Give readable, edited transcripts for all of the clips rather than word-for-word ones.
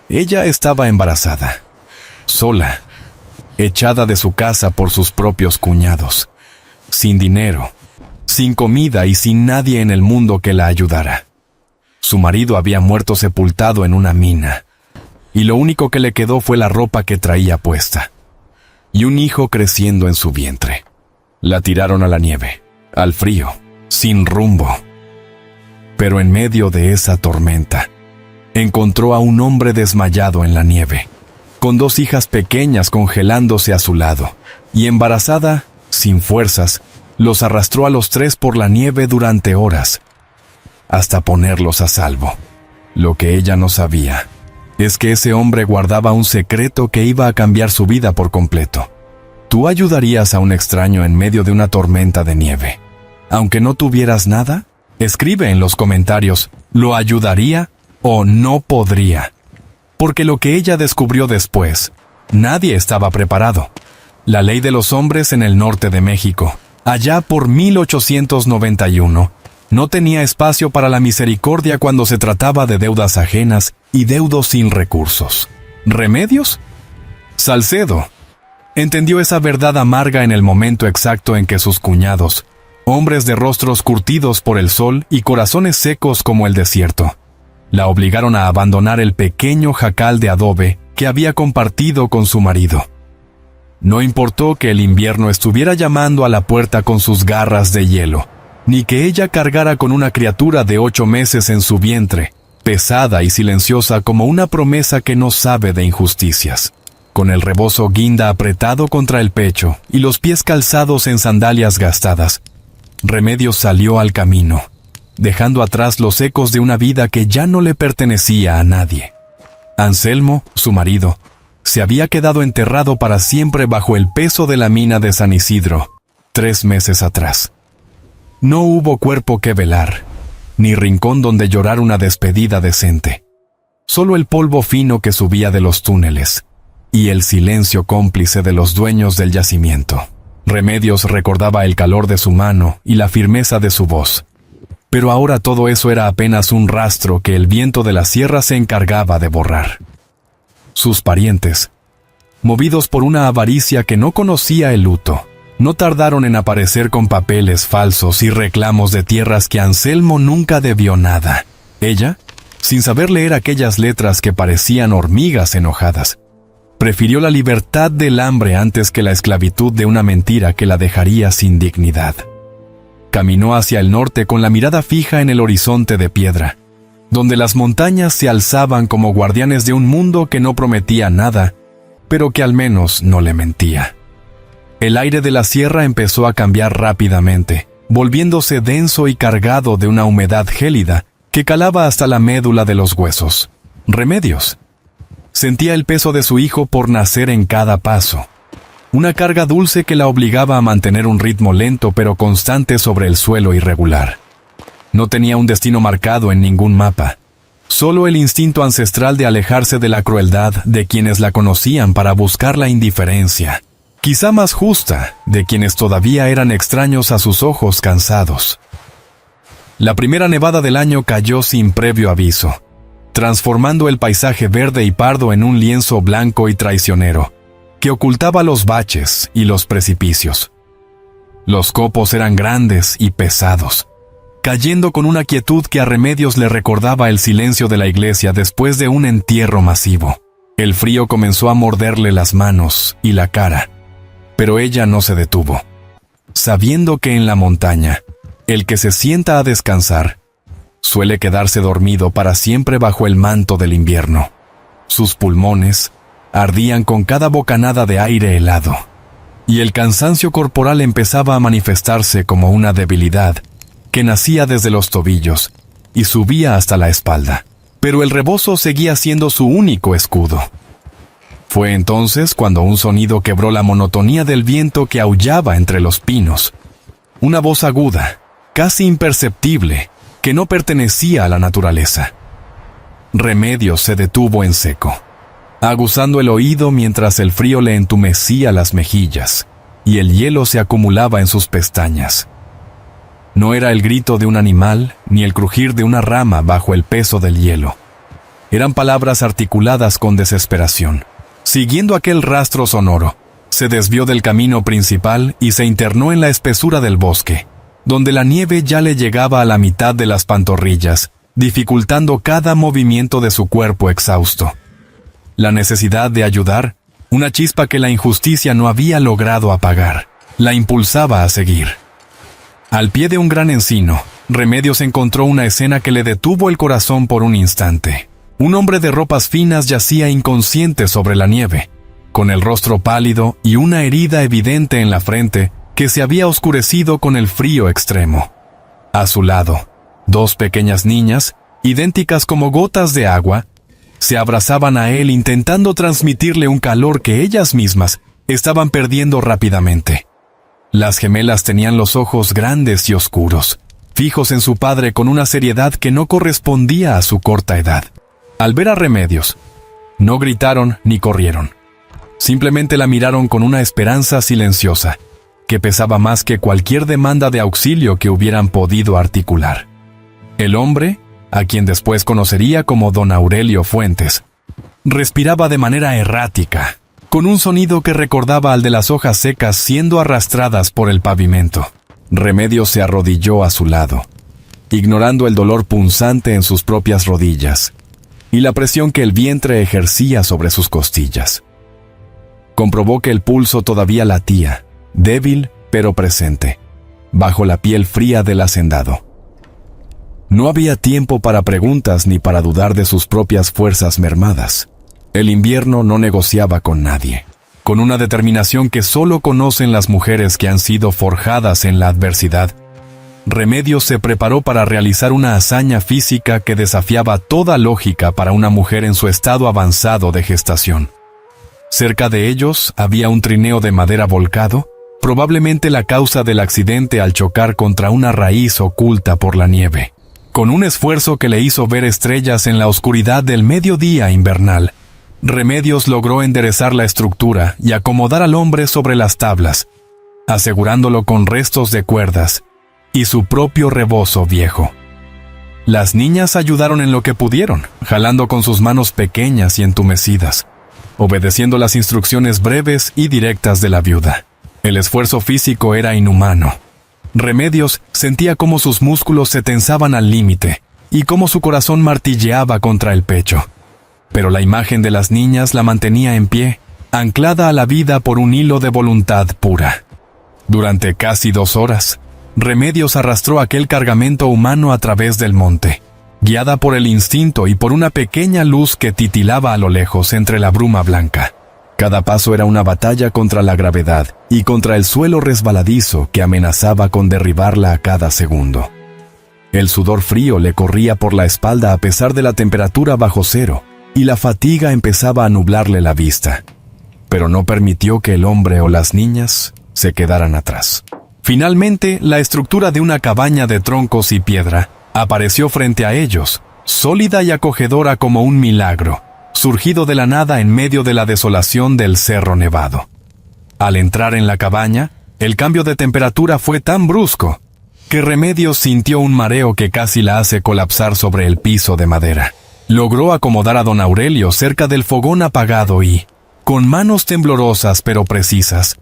Ella estaba embarazada, sola, echada de su casa por sus propios cuñados, sin dinero, sin comida y sin nadie en el mundo que la ayudara. Su marido había muerto sepultado en una mina, y lo único que le quedó fue la ropa que traía puesta, y un hijo creciendo en su vientre. La tiraron a la nieve, al frío, sin rumbo. Pero en medio de esa tormenta, encontró a un hombre desmayado en la nieve, con 2 hijas pequeñas congelándose a su lado, y embarazada, sin fuerzas, los arrastró a los 3 por la nieve durante horas, hasta ponerlos a salvo. Lo que ella no sabía es que ese hombre guardaba un secreto que iba a cambiar su vida por completo. ¿Tú ayudarías a un extraño en medio de una tormenta de nieve, aunque no tuvieras nada? Escribe en los comentarios, ¿lo ayudaría o no podría? Porque lo que ella descubrió después, nadie estaba preparado. La ley de los hombres en el norte de México, allá por 1891, no tenía espacio para la misericordia cuando se trataba de deudas ajenas y deudos sin recursos. ¿Remedios? Salcedo entendió esa verdad amarga en el momento exacto en que sus cuñados, hombres de rostros curtidos por el sol y corazones secos como el desierto, la obligaron a abandonar el pequeño jacal de adobe que había compartido con su marido. No importó que el invierno estuviera llamando a la puerta con sus garras de hielo, ni que ella cargara con una criatura de 8 meses en su vientre, pesada y silenciosa como una promesa que no sabe de injusticias. Con el rebozo guinda apretado contra el pecho y los pies calzados en sandalias gastadas, Remedios salió al camino, dejando atrás los ecos de una vida que ya no le pertenecía a nadie. Anselmo, su marido, se había quedado enterrado para siempre bajo el peso de la mina de San Isidro, 3 meses atrás. No hubo cuerpo que velar, ni rincón donde llorar una despedida decente. Solo el polvo fino que subía de los túneles, y el silencio cómplice de los dueños del yacimiento. Remedios recordaba el calor de su mano y la firmeza de su voz. Pero ahora todo eso era apenas un rastro que el viento de la sierra se encargaba de borrar. Sus parientes, movidos por una avaricia que no conocía el luto, no tardaron en aparecer con papeles falsos y reclamos de tierras que Anselmo nunca debió nada. Ella, sin saber leer aquellas letras que parecían hormigas enojadas, prefirió la libertad del hambre antes que la esclavitud de una mentira que la dejaría sin dignidad. Caminó hacia el norte con la mirada fija en el horizonte de piedra, donde las montañas se alzaban como guardianes de un mundo que no prometía nada, pero que al menos no le mentía. El aire de la sierra empezó a cambiar rápidamente, volviéndose denso y cargado de una humedad gélida que calaba hasta la médula de los huesos. Remedios sentía el peso de su hijo por nacer en cada paso, una carga dulce que la obligaba a mantener un ritmo lento pero constante sobre el suelo irregular. No tenía un destino marcado en ningún mapa, solo el instinto ancestral de alejarse de la crueldad de quienes la conocían para buscar la indiferencia, quizá más justa, de quienes todavía eran extraños a sus ojos cansados. La primera nevada del año cayó sin previo aviso, transformando el paisaje verde y pardo en un lienzo blanco y traicionero, que ocultaba los baches y los precipicios. Los copos eran grandes y pesados, cayendo con una quietud que a Remedios le recordaba el silencio de la iglesia después de un entierro masivo. El frío comenzó a morderle las manos y la cara, pero ella no se detuvo, sabiendo que en la montaña, el que se sienta a descansar suele quedarse dormido para siempre bajo el manto del invierno. Sus pulmones ardían con cada bocanada de aire helado, y el cansancio corporal empezaba a manifestarse como una debilidad que nacía desde los tobillos y subía hasta la espalda, pero el rebozo seguía siendo su único escudo. Fue entonces cuando un sonido quebró la monotonía del viento que aullaba entre los pinos. Una voz aguda, casi imperceptible, que no pertenecía a la naturaleza. Remedios se detuvo en seco, aguzando el oído mientras el frío le entumecía las mejillas y el hielo se acumulaba en sus pestañas. No era el grito de un animal ni el crujir de una rama bajo el peso del hielo. Eran palabras articuladas con desesperación. Siguiendo aquel rastro sonoro, se desvió del camino principal y se internó en la espesura del bosque, donde la nieve ya le llegaba a la mitad de las pantorrillas, dificultando cada movimiento de su cuerpo exhausto. La necesidad de ayudar, una chispa que la injusticia no había logrado apagar, la impulsaba a seguir. Al pie de un gran encino, Remedios encontró una escena que le detuvo el corazón por un instante. Un hombre de ropas finas yacía inconsciente sobre la nieve, con el rostro pálido y una herida evidente en la frente que se había oscurecido con el frío extremo. A su lado, dos pequeñas niñas, idénticas como gotas de agua, se abrazaban a él intentando transmitirle un calor que ellas mismas estaban perdiendo rápidamente. Las gemelas tenían los ojos grandes y oscuros, fijos en su padre con una seriedad que no correspondía a su corta edad. Al ver a Remedios, no gritaron ni corrieron. Simplemente la miraron con una esperanza silenciosa, que pesaba más que cualquier demanda de auxilio que hubieran podido articular. El hombre, a quien después conocería como don Aurelio Fuentes, respiraba de manera errática, con un sonido que recordaba al de las hojas secas siendo arrastradas por el pavimento. Remedios se arrodilló a su lado, ignorando el dolor punzante en sus propias rodillas y la presión que el vientre ejercía sobre sus costillas. Comprobó que el pulso todavía latía, débil pero presente, bajo la piel fría del hacendado. No había tiempo para preguntas ni para dudar de sus propias fuerzas mermadas. El invierno no negociaba con nadie. Con una determinación que solo conocen las mujeres que han sido forjadas en la adversidad, Remedios se preparó para realizar una hazaña física que desafiaba toda lógica para una mujer en su estado avanzado de gestación. Cerca de ellos había un trineo de madera volcado, probablemente la causa del accidente al chocar contra una raíz oculta por la nieve. Con un esfuerzo que le hizo ver estrellas en la oscuridad del mediodía invernal, Remedios logró enderezar la estructura y acomodar al hombre sobre las tablas, asegurándolo con restos de cuerdas y su propio rebozo viejo. Las niñas ayudaron en lo que pudieron, jalando con sus manos pequeñas y entumecidas, obedeciendo las instrucciones breves y directas de la viuda. El esfuerzo físico era inhumano. Remedios sentía cómo sus músculos se tensaban al límite y cómo su corazón martilleaba contra el pecho. Pero la imagen de las niñas la mantenía en pie, anclada a la vida por un hilo de voluntad pura. Durante casi 2 horas, Remedios arrastró aquel cargamento humano a través del monte, guiada por el instinto y por una pequeña luz que titilaba a lo lejos entre la bruma blanca. Cada paso era una batalla contra la gravedad y contra el suelo resbaladizo que amenazaba con derribarla a cada segundo. El sudor frío le corría por la espalda a pesar de la temperatura bajo cero, y la fatiga empezaba a nublarle la vista. Pero no permitió que el hombre o las niñas se quedaran atrás. Finalmente, la estructura de una cabaña de troncos y piedra apareció frente a ellos, sólida y acogedora como un milagro, surgido de la nada en medio de la desolación del Cerro Nevado. Al entrar en la cabaña, el cambio de temperatura fue tan brusco que Remedios sintió un mareo que casi la hace colapsar sobre el piso de madera. Logró acomodar a don Aurelio cerca del fogón apagado y, con manos temblorosas pero precisas,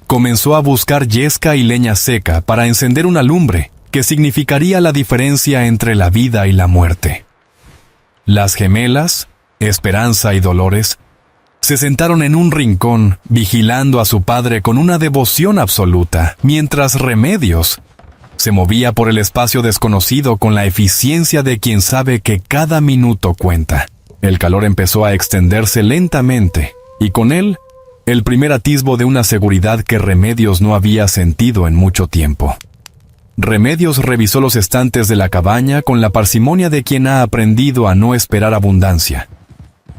comenzó a buscar yesca y leña seca para encender una lumbre que significaría la diferencia entre la vida y la muerte. Las gemelas, Esperanza y Dolores, se sentaron en un rincón vigilando a su padre con una devoción absoluta, mientras Remedios se movía por el espacio desconocido con la eficiencia de quien sabe que cada minuto cuenta. El calor empezó a extenderse lentamente, y con él, el primer atisbo de una seguridad que Remedios no había sentido en mucho tiempo. Remedios revisó los estantes de la cabaña con la parsimonia de quien ha aprendido a no esperar abundancia.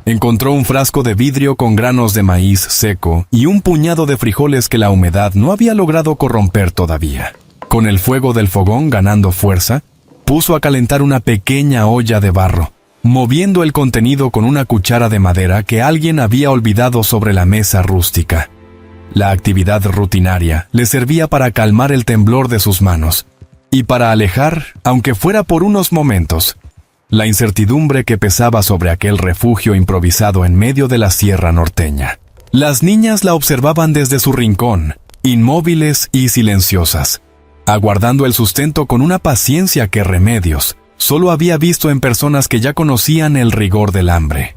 Encontró un frasco de vidrio con granos de maíz seco y un puñado de frijoles que la humedad no había logrado corromper todavía. Con el fuego del fogón ganando fuerza, puso a calentar una pequeña olla de barro, moviendo el contenido con una cuchara de madera que alguien había olvidado sobre la mesa rústica. La actividad rutinaria le servía para calmar el temblor de sus manos y para alejar, aunque fuera por unos momentos, la incertidumbre que pesaba sobre aquel refugio improvisado en medio de la sierra norteña. Las niñas la observaban desde su rincón, inmóviles y silenciosas, aguardando el sustento con una paciencia que Remedios solo había visto en personas que ya conocían el rigor del hambre.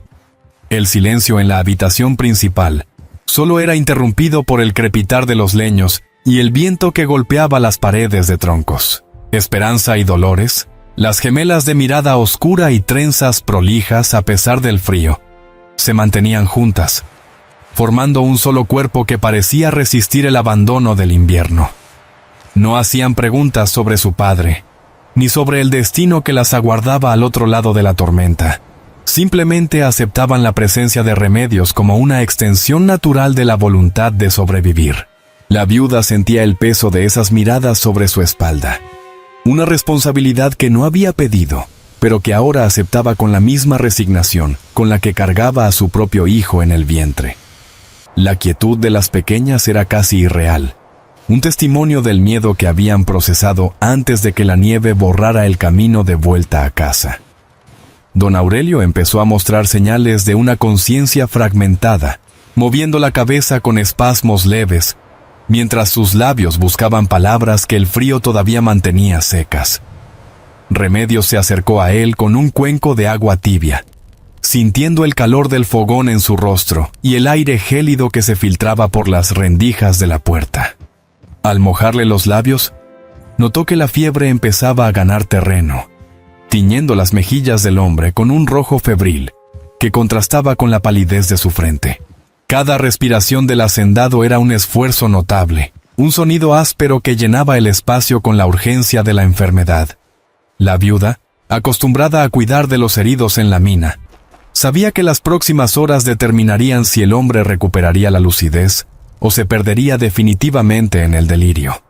El silencio en la habitación principal solo era interrumpido por el crepitar de los leños y el viento que golpeaba las paredes de troncos. Esperanza y Dolores, las gemelas de mirada oscura y trenzas prolijas a pesar del frío, se mantenían juntas, formando un solo cuerpo que parecía resistir el abandono del invierno. No hacían preguntas sobre su padre, ni sobre el destino que las aguardaba al otro lado de la tormenta. Simplemente aceptaban la presencia de Remedios como una extensión natural de la voluntad de sobrevivir. La viuda sentía el peso de esas miradas sobre su espalda. Una responsabilidad que no había pedido, pero que ahora aceptaba con la misma resignación con la que cargaba a su propio hijo en el vientre. La quietud de las pequeñas era casi irreal, un testimonio del miedo que habían procesado antes de que la nieve borrara el camino de vuelta a casa. Don Aurelio empezó a mostrar señales de una conciencia fragmentada, moviendo la cabeza con espasmos leves, mientras sus labios buscaban palabras que el frío todavía mantenía secas. Remedios se acercó a él con un cuenco de agua tibia, sintiendo el calor del fogón en su rostro y el aire gélido que se filtraba por las rendijas de la puerta. Al mojarle los labios, notó que la fiebre empezaba a ganar terreno, tiñendo las mejillas del hombre con un rojo febril que contrastaba con la palidez de su frente. Cada respiración del hacendado era un esfuerzo notable, un sonido áspero que llenaba el espacio con la urgencia de la enfermedad. La viuda, acostumbrada a cuidar de los heridos en la mina, sabía que las próximas horas determinarían si el hombre recuperaría la lucidez o se perdería definitivamente en el delirio.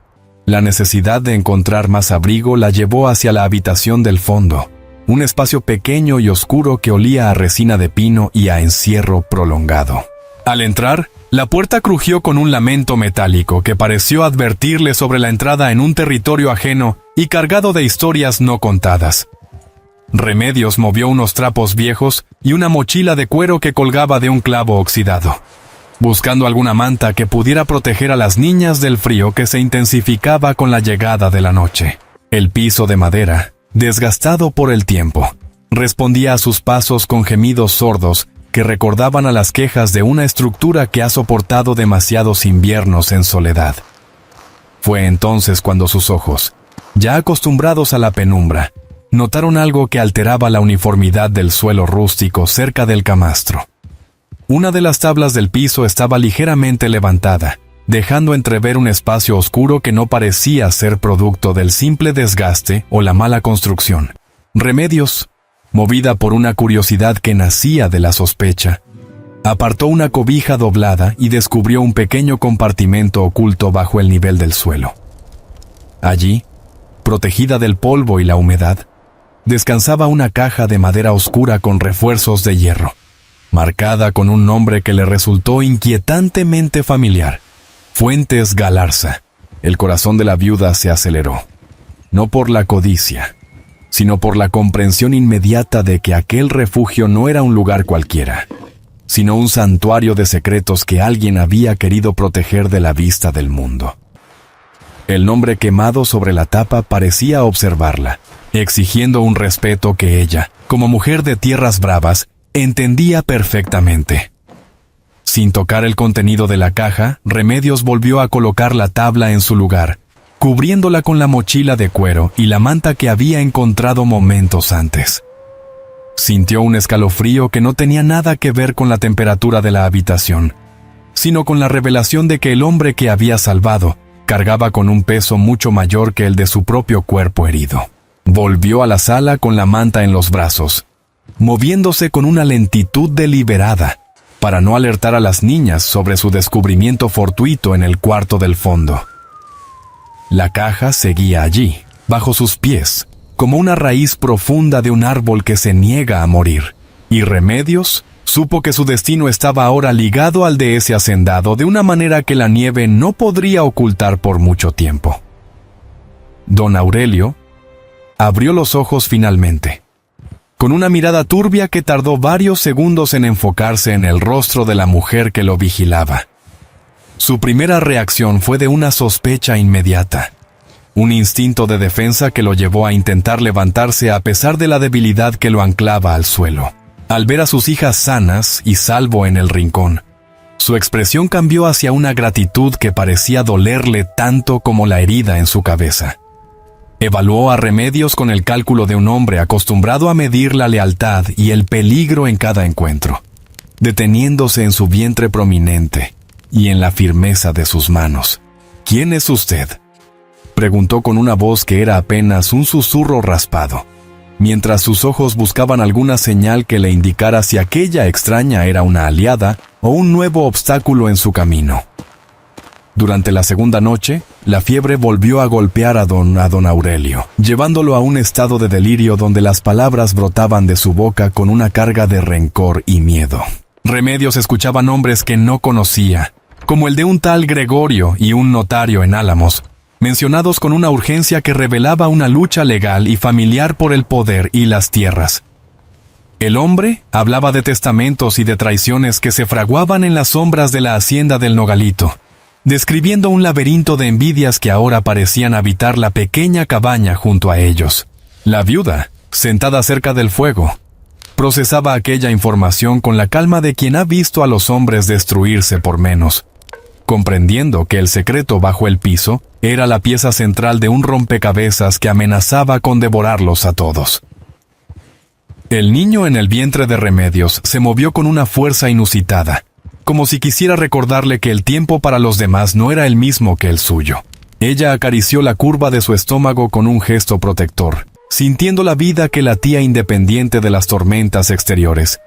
La necesidad de encontrar más abrigo la llevó hacia la habitación del fondo, un espacio pequeño y oscuro que olía a resina de pino y a encierro prolongado. Al entrar, la puerta crujió con un lamento metálico que pareció advertirle sobre la entrada en un territorio ajeno y cargado de historias no contadas. Remedios movió unos trapos viejos y una mochila de cuero que colgaba de un clavo oxidado, buscando alguna manta que pudiera proteger a las niñas del frío que se intensificaba con la llegada de la noche. El piso de madera, desgastado por el tiempo, respondía a sus pasos con gemidos sordos que recordaban a las quejas de una estructura que ha soportado demasiados inviernos en soledad. Fue entonces cuando sus ojos, ya acostumbrados a la penumbra, notaron algo que alteraba la uniformidad del suelo rústico cerca del camastro. Una de las tablas del piso estaba ligeramente levantada, dejando entrever un espacio oscuro que no parecía ser producto del simple desgaste o la mala construcción. Remedios, movida por una curiosidad que nacía de la sospecha, apartó una cobija doblada y descubrió un pequeño compartimento oculto bajo el nivel del suelo. Allí, protegida del polvo y la humedad, descansaba una caja de madera oscura con refuerzos de hierro, marcada con un nombre que le resultó inquietantemente familiar: Fuentes Galarza. El corazón de la viuda se aceleró, no por la codicia, sino por la comprensión inmediata de que aquel refugio no era un lugar cualquiera, sino un santuario de secretos que alguien había querido proteger de la vista del mundo. El nombre quemado sobre la tapa parecía observarla, exigiendo un respeto que ella, como mujer de tierras bravas, entendía perfectamente. Sin tocar el contenido de la caja, Remedios volvió a colocar la tabla en su lugar, cubriéndola con la mochila de cuero y la manta que había encontrado momentos antes. Sintió un escalofrío que no tenía nada que ver con la temperatura de la habitación, sino con la revelación de que el hombre que había salvado cargaba con un peso mucho mayor que el de su propio cuerpo herido. Volvió a la sala con la manta en los brazos, moviéndose con una lentitud deliberada, para no alertar a las niñas sobre su descubrimiento fortuito en el cuarto del fondo. La caja seguía allí, bajo sus pies, como una raíz profunda de un árbol que se niega a morir, y Remedios supo que su destino estaba ahora ligado al de ese hacendado de una manera que la nieve no podría ocultar por mucho tiempo. Don Aurelio abrió los ojos finalmente, con una mirada turbia que tardó varios segundos en enfocarse en el rostro de la mujer que lo vigilaba. Su primera reacción fue de una sospecha inmediata, un instinto de defensa que lo llevó a intentar levantarse a pesar de la debilidad que lo anclaba al suelo. Al ver a sus hijas sanas y salvo en el rincón, su expresión cambió hacia una gratitud que parecía dolerle tanto como la herida en su cabeza. Evaluó a Remedios con el cálculo de un hombre acostumbrado a medir la lealtad y el peligro en cada encuentro, deteniéndose en su vientre prominente y en la firmeza de sus manos. «¿Quién es usted?», preguntó con una voz que era apenas un susurro raspado, mientras sus ojos buscaban alguna señal que le indicara si aquella extraña era una aliada o un nuevo obstáculo en su camino. Durante la segunda noche, la fiebre volvió a golpear a don Aurelio, llevándolo a un estado de delirio donde las palabras brotaban de su boca con una carga de rencor y miedo. Remedios escuchaba nombres que no conocía, como el de un tal Gregorio y un notario en Álamos, mencionados con una urgencia que revelaba una lucha legal y familiar por el poder y las tierras. El hombre hablaba de testamentos y de traiciones que se fraguaban en las sombras de la hacienda del Nogalito, describiendo un laberinto de envidias que ahora parecían habitar la pequeña cabaña junto a ellos. La viuda, sentada cerca del fuego, procesaba aquella información con la calma de quien ha visto a los hombres destruirse por menos, comprendiendo que el secreto bajo el piso era la pieza central de un rompecabezas que amenazaba con devorarlos a todos. El niño en el vientre de Remedios se movió con una fuerza inusitada, como si quisiera recordarle que el tiempo para los demás no era el mismo que el suyo. Ella acarició la curva de su estómago con un gesto protector, sintiendo la vida que latía independiente de las tormentas exteriores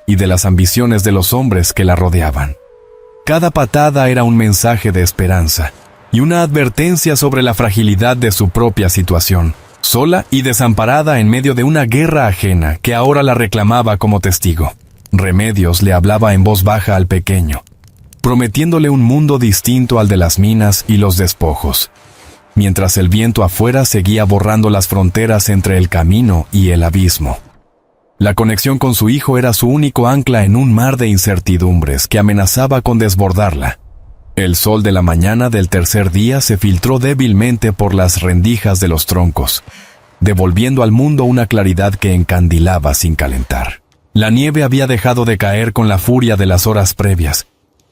y de las ambiciones de los hombres que la rodeaban. Cada patada era un mensaje de esperanza y una advertencia sobre la fragilidad de su propia situación, sola y desamparada en medio de una guerra ajena que ahora la reclamaba como testigo. Remedios le hablaba en voz baja al pequeño, prometiéndole un mundo distinto al de las minas y los despojos, mientras el viento afuera seguía borrando las fronteras entre el camino y el abismo. La conexión con su hijo era su único ancla en un mar de incertidumbres que amenazaba con desbordarla. El sol de la mañana del tercer día se filtró débilmente por las rendijas de los troncos, devolviendo al mundo una claridad que encandilaba sin calentar. La nieve había dejado de caer con la furia de las horas previas,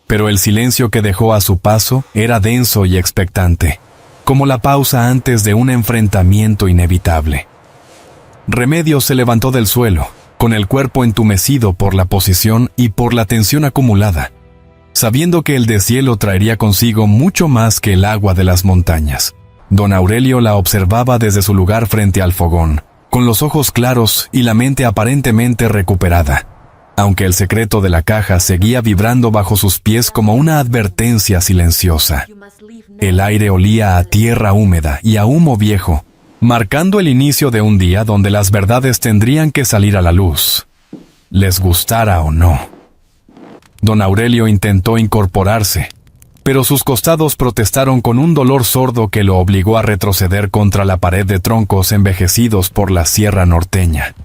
pero el silencio que dejó a su paso era denso y expectante, como la pausa antes de un enfrentamiento inevitable. Remedios se levantó del suelo, con el cuerpo entumecido por la posición y por la tensión acumulada, sabiendo que el deshielo traería consigo mucho más que el agua de las montañas. Don Aurelio la observaba desde su lugar frente al fogón, con los ojos claros y la mente aparentemente recuperada, aunque el secreto de la caja seguía vibrando bajo sus pies como una advertencia silenciosa. El aire olía a tierra húmeda y a humo viejo, marcando el inicio de un día donde las verdades tendrían que salir a la luz, les gustara o no. Don Aurelio intentó incorporarse, pero sus costados protestaron con un dolor sordo que lo obligó a retroceder contra la pared de troncos envejecidos por la sierra norteña.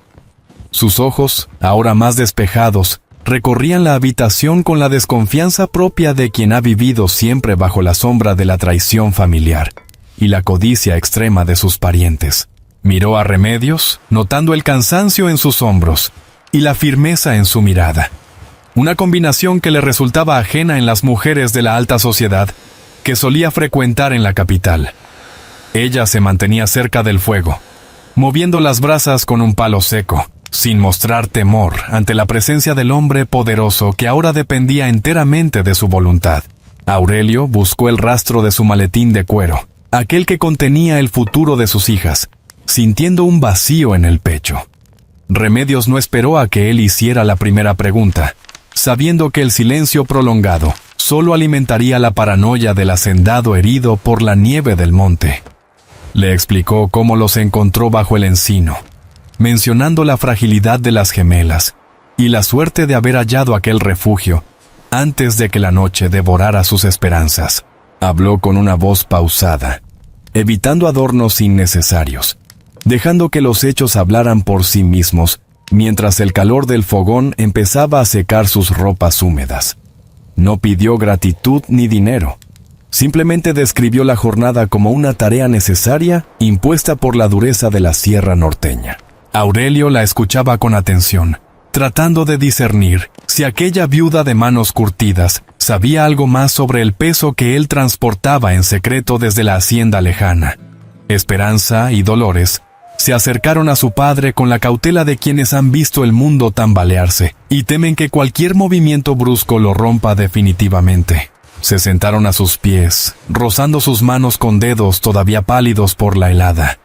Sus ojos, ahora más despejados, recorrían la habitación con la desconfianza propia de quien ha vivido siempre bajo la sombra de la traición familiar y la codicia extrema de sus parientes. Miró a Remedios, notando el cansancio en sus hombros y la firmeza en su mirada, una combinación que le resultaba ajena en las mujeres de la alta sociedad que solía frecuentar en la capital. Ella se mantenía cerca del fuego, moviendo las brasas con un palo seco, sin mostrar temor ante la presencia del hombre poderoso que ahora dependía enteramente de su voluntad. Aurelio buscó el rastro de su maletín de cuero, aquel que contenía el futuro de sus hijas, sintiendo un vacío en el pecho. Remedios no esperó a que él hiciera la primera pregunta, sabiendo que el silencio prolongado solo alimentaría la paranoia del hacendado herido por la nieve del monte. Le explicó cómo los encontró bajo el encino, mencionando la fragilidad de las gemelas y la suerte de haber hallado aquel refugio antes de que la noche devorara sus esperanzas. Habló con una voz pausada, evitando adornos innecesarios, dejando que los hechos hablaran por sí mismos mientras el calor del fogón empezaba a secar sus ropas húmedas. No pidió gratitud ni dinero. Simplemente describió la jornada como una tarea necesaria impuesta por la dureza de la sierra norteña. Aurelio la escuchaba con atención, tratando de discernir si aquella viuda de manos curtidas sabía algo más sobre el peso que él transportaba en secreto desde la hacienda lejana. Esperanza y Dolores se acercaron a su padre con la cautela de quienes han visto el mundo tambalearse y temen que cualquier movimiento brusco lo rompa definitivamente. Se sentaron a sus pies, rozando sus manos con dedos todavía pálidos por la helada,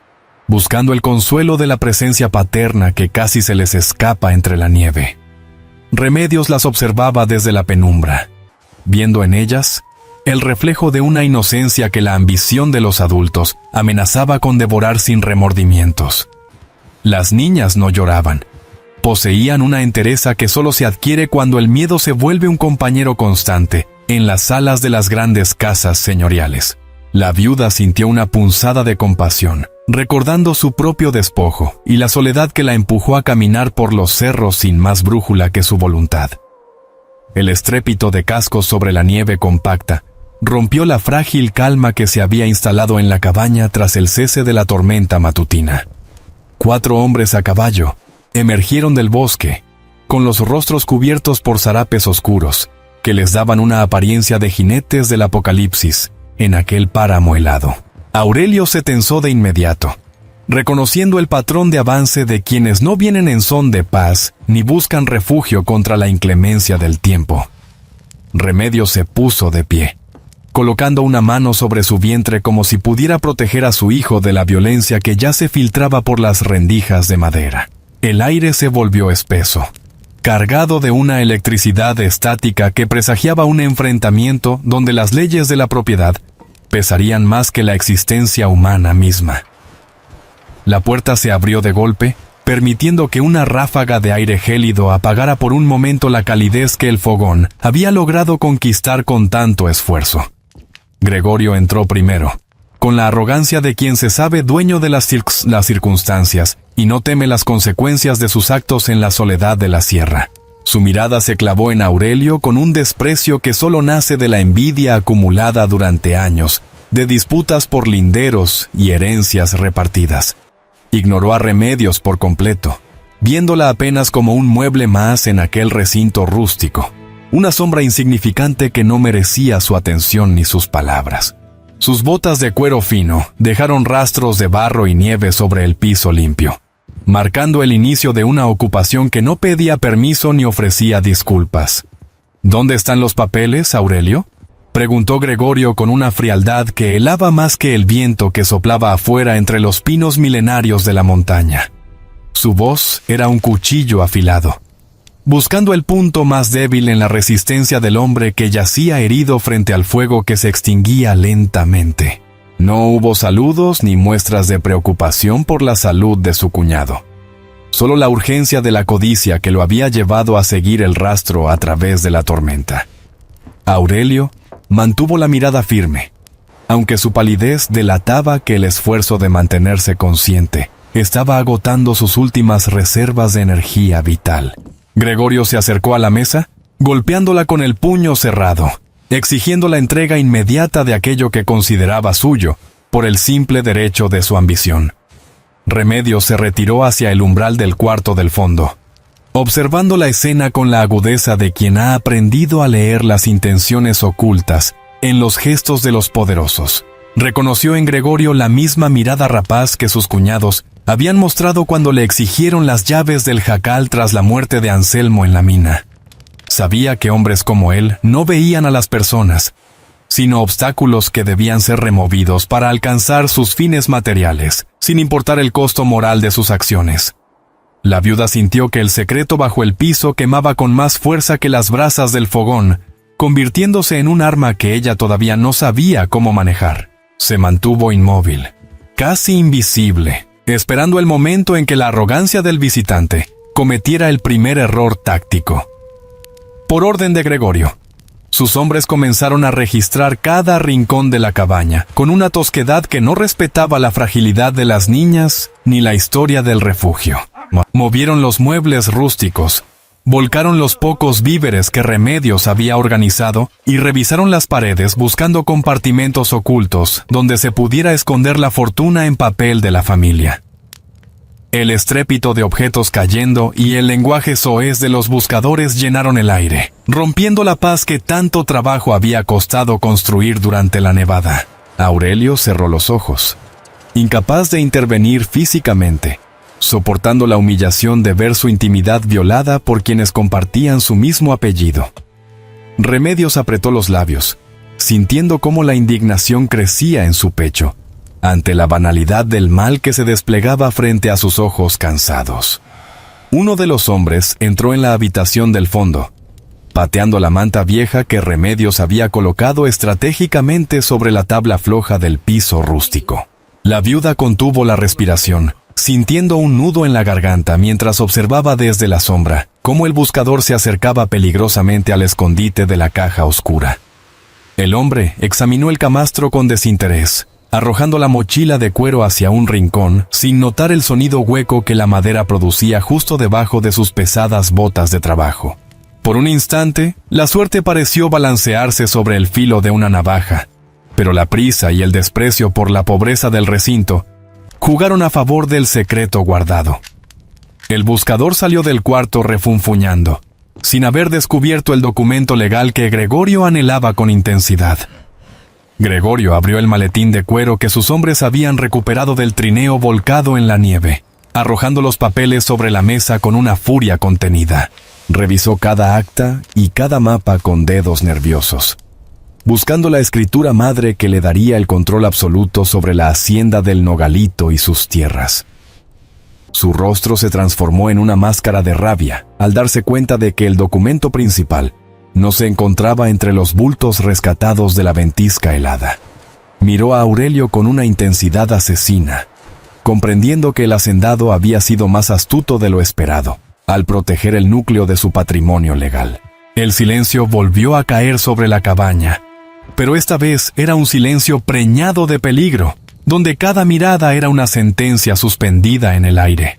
buscando el consuelo de la presencia paterna que casi se les escapa entre la nieve. Remedios las observaba desde la penumbra, viendo en ellas el reflejo de una inocencia que la ambición de los adultos amenazaba con devorar sin remordimientos. Las niñas no lloraban. Poseían una entereza que solo se adquiere cuando el miedo se vuelve un compañero constante en las salas de las grandes casas señoriales. La viuda sintió una punzada de compasión, recordando su propio despojo y la soledad que la empujó a caminar por los cerros sin más brújula que su voluntad. El estrépito de cascos sobre la nieve compacta rompió la frágil calma que se había instalado en la cabaña tras el cese de la tormenta matutina. 4 hombres a caballo emergieron del bosque, con los rostros cubiertos por zarapes oscuros, que les daban una apariencia de jinetes del apocalipsis en aquel páramo helado. Aurelio se tensó de inmediato, reconociendo el patrón de avance de quienes no vienen en son de paz ni buscan refugio contra la inclemencia del tiempo. Remedios se puso de pie, colocando una mano sobre su vientre como si pudiera proteger a su hijo de la violencia que ya se filtraba por las rendijas de madera. El aire se volvió espeso, cargado de una electricidad estática que presagiaba un enfrentamiento donde las leyes de la propiedad pesarían más que la existencia humana misma. La puerta se abrió de golpe, permitiendo que una ráfaga de aire gélido apagara por un momento la calidez que el fogón había logrado conquistar con tanto esfuerzo. Gregorio entró primero, con la arrogancia de quien se sabe dueño de las circunstancias y no teme las consecuencias de sus actos en la soledad de la sierra. Su mirada se clavó en Aurelio con un desprecio que solo nace de la envidia acumulada durante años, de disputas por linderos y herencias repartidas. Ignoró a Remedios por completo, viéndola apenas como un mueble más en aquel recinto rústico, una sombra insignificante que no merecía su atención ni sus palabras. Sus botas de cuero fino dejaron rastros de barro y nieve sobre el piso limpio, marcando el inicio de una ocupación que no pedía permiso ni ofrecía disculpas. ¿Dónde están los papeles, Aurelio?, preguntó Gregorio con una frialdad que helaba más que el viento que soplaba afuera entre los pinos milenarios de la montaña. Su voz era un cuchillo afilado, buscando el punto más débil en la resistencia del hombre que yacía herido frente al fuego que se extinguía lentamente. No hubo saludos ni muestras de preocupación por la salud de su cuñado. Solo la urgencia de la codicia que lo había llevado a seguir el rastro a través de la tormenta. Aurelio mantuvo la mirada firme, aunque su palidez delataba que el esfuerzo de mantenerse consciente estaba agotando sus últimas reservas de energía vital. Gregorio se acercó a la mesa, golpeándola con el puño cerrado, exigiendo la entrega inmediata de aquello que consideraba suyo, por el simple derecho de su ambición. Remedios se retiró hacia el umbral del cuarto del fondo, observando la escena con la agudeza de quien ha aprendido a leer las intenciones ocultas en los gestos de los poderosos. Reconoció en Gregorio la misma mirada rapaz que sus cuñados habían mostrado cuando le exigieron las llaves del jacal tras la muerte de Anselmo en la mina. Sabía que hombres como él no veían a las personas, sino obstáculos que debían ser removidos para alcanzar sus fines materiales, sin importar el costo moral de sus acciones. La viuda sintió que el secreto bajo el piso quemaba con más fuerza que las brasas del fogón, convirtiéndose en un arma que ella todavía no sabía cómo manejar. Se mantuvo inmóvil, casi invisible, esperando el momento en que la arrogancia del visitante cometiera el primer error táctico. Por orden de Gregorio, sus hombres comenzaron a registrar cada rincón de la cabaña, con una tosquedad que no respetaba la fragilidad de las niñas ni la historia del refugio. Movieron los muebles rústicos, volcaron los pocos víveres que Remedios había organizado y revisaron las paredes buscando compartimentos ocultos donde se pudiera esconder la fortuna en papel de la familia. El estrépito de objetos cayendo y el lenguaje soez de los buscadores llenaron el aire, rompiendo la paz que tanto trabajo había costado construir durante la nevada. Aurelio cerró los ojos, incapaz de intervenir físicamente, soportando la humillación de ver su intimidad violada por quienes compartían su mismo apellido. Remedios apretó los labios, sintiendo cómo la indignación crecía en su pecho, ante la banalidad del mal que se desplegaba frente a sus ojos cansados. Uno de los hombres entró en la habitación del fondo, pateando la manta vieja que Remedios había colocado estratégicamente sobre la tabla floja del piso rústico. La viuda contuvo la respiración, sintiendo un nudo en la garganta mientras observaba desde la sombra cómo el buscador se acercaba peligrosamente al escondite de la caja oscura. El hombre examinó el camastro con desinterés, arrojando la mochila de cuero hacia un rincón sin notar el sonido hueco que la madera producía justo debajo de sus pesadas botas de trabajo. Por un instante, la suerte pareció balancearse sobre el filo de una navaja, pero la prisa y el desprecio por la pobreza del recinto jugaron a favor del secreto guardado. El buscador salió del cuarto refunfuñando, sin haber descubierto el documento legal que Gregorio anhelaba con intensidad. Gregorio abrió el maletín de cuero que sus hombres habían recuperado del trineo volcado en la nieve, arrojando los papeles sobre la mesa con una furia contenida. Revisó cada acta y cada mapa con dedos nerviosos, buscando la escritura madre que le daría el control absoluto sobre la hacienda del Nogalito y sus tierras. Su rostro se transformó en una máscara de rabia al darse cuenta de que el documento principal no se encontraba entre los bultos rescatados de la ventisca helada. Miró a Aurelio con una intensidad asesina, comprendiendo que el hacendado había sido más astuto de lo esperado al proteger el núcleo de su patrimonio legal. El silencio volvió a caer sobre la cabaña, pero esta vez era un silencio preñado de peligro, donde cada mirada era una sentencia suspendida en el aire.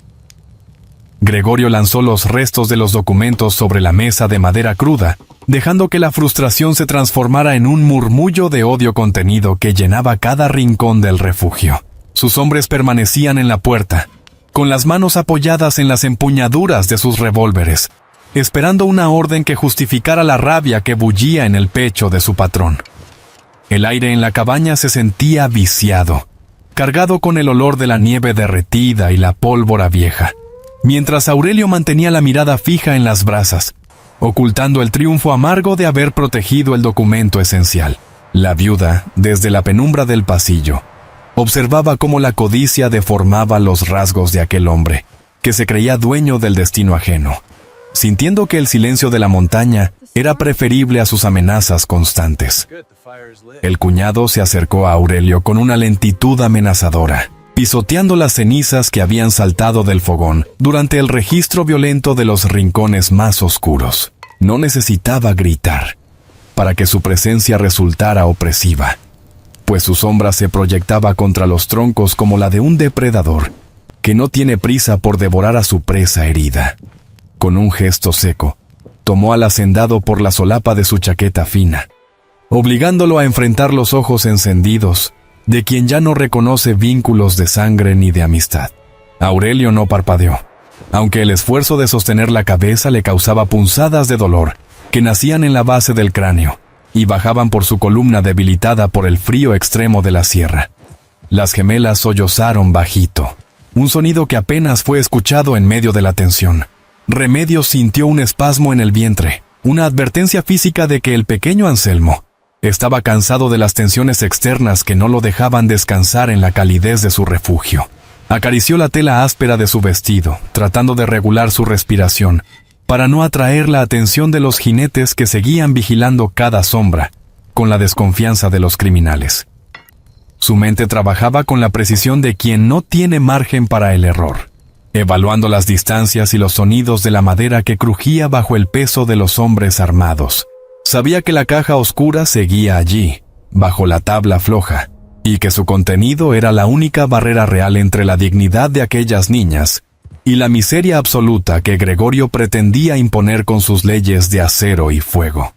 Gregorio lanzó los restos de los documentos sobre la mesa de madera cruda, dejando que la frustración se transformara en un murmullo de odio contenido que llenaba cada rincón del refugio. Sus hombres permanecían en la puerta, con las manos apoyadas en las empuñaduras de sus revólveres, esperando una orden que justificara la rabia que bullía en el pecho de su patrón. El aire en la cabaña se sentía viciado, cargado con el olor de la nieve derretida y la pólvora vieja, mientras Aurelio mantenía la mirada fija en las brasas, ocultando el triunfo amargo de haber protegido el documento esencial. La viuda, desde la penumbra del pasillo, observaba cómo la codicia deformaba los rasgos de aquel hombre, que se creía dueño del destino ajeno, sintiendo que el silencio de la montaña era preferible a sus amenazas constantes. El cuñado se acercó a Aurelio con una lentitud amenazadora, pisoteando las cenizas que habían saltado del fogón durante el registro violento de los rincones más oscuros. No necesitaba gritar para que su presencia resultara opresiva, pues su sombra se proyectaba contra los troncos como la de un depredador que no tiene prisa por devorar a su presa herida. Con un gesto seco, tomó al hacendado por la solapa de su chaqueta fina, obligándolo a enfrentar los ojos encendidos de quien ya no reconoce vínculos de sangre ni de amistad. Aurelio no parpadeó, aunque el esfuerzo de sostener la cabeza le causaba punzadas de dolor que nacían en la base del cráneo y bajaban por su columna debilitada por el frío extremo de la sierra. Las gemelas sollozaron bajito, un sonido que apenas fue escuchado en medio de la tensión. Remedios sintió un espasmo en el vientre, una advertencia física de que el pequeño Anselmo estaba cansado de las tensiones externas que no lo dejaban descansar en la calidez de su refugio. Acarició la tela áspera de su vestido, tratando de regular su respiración, para no atraer la atención de los jinetes que seguían vigilando cada sombra, con la desconfianza de los criminales. Su mente trabajaba con la precisión de quien no tiene margen para el error, evaluando las distancias y los sonidos de la madera que crujía bajo el peso de los hombres armados. Sabía que la caja oscura seguía allí, bajo la tabla floja, y que su contenido era la única barrera real entre la dignidad de aquellas niñas y la miseria absoluta que Gregorio pretendía imponer con sus leyes de acero y fuego.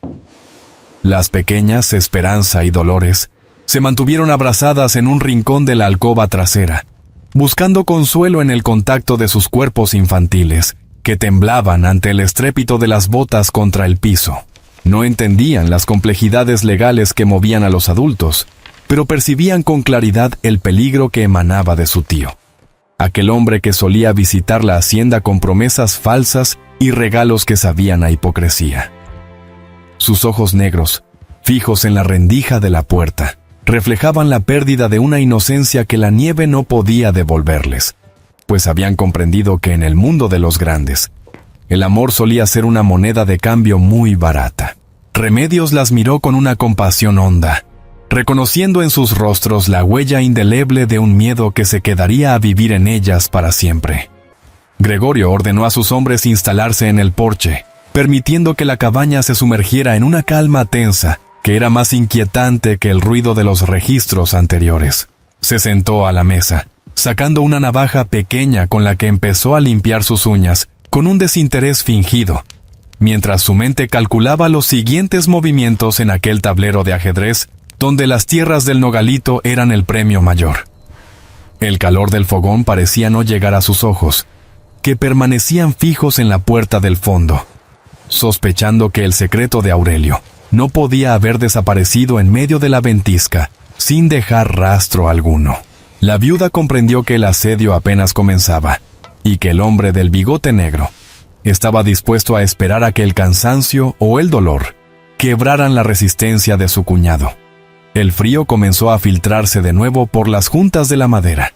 Las pequeñas Esperanza y Dolores se mantuvieron abrazadas en un rincón de la alcoba trasera, buscando consuelo en el contacto de sus cuerpos infantiles, que temblaban ante el estrépito de las botas contra el piso. No entendían las complejidades legales que movían a los adultos, pero percibían con claridad el peligro que emanaba de su tío, aquel hombre que solía visitar la hacienda con promesas falsas y regalos que sabían a hipocresía. Sus ojos negros, fijos en la rendija de la puerta, reflejaban la pérdida de una inocencia que la nieve no podía devolverles, pues habían comprendido que en el mundo de los grandes, el amor solía ser una moneda de cambio muy barata. Remedios las miró con una compasión honda, reconociendo en sus rostros la huella indeleble de un miedo que se quedaría a vivir en ellas para siempre. Gregorio ordenó a sus hombres instalarse en el porche, permitiendo que la cabaña se sumergiera en una calma tensa que era más inquietante que el ruido de los registros anteriores. Se sentó a la mesa, sacando una navaja pequeña con la que empezó a limpiar sus uñas, con un desinterés fingido, mientras su mente calculaba los siguientes movimientos en aquel tablero de ajedrez, donde las tierras del Nogalito eran el premio mayor. El calor del fogón parecía no llegar a sus ojos, que permanecían fijos en la puerta del fondo, sospechando que el secreto de Aurelio no podía haber desaparecido en medio de la ventisca, sin dejar rastro alguno. La viuda comprendió que el asedio apenas comenzaba, y que el hombre del bigote negro estaba dispuesto a esperar a que el cansancio o el dolor quebraran la resistencia de su cuñado. El frío comenzó a filtrarse de nuevo por las juntas de la madera,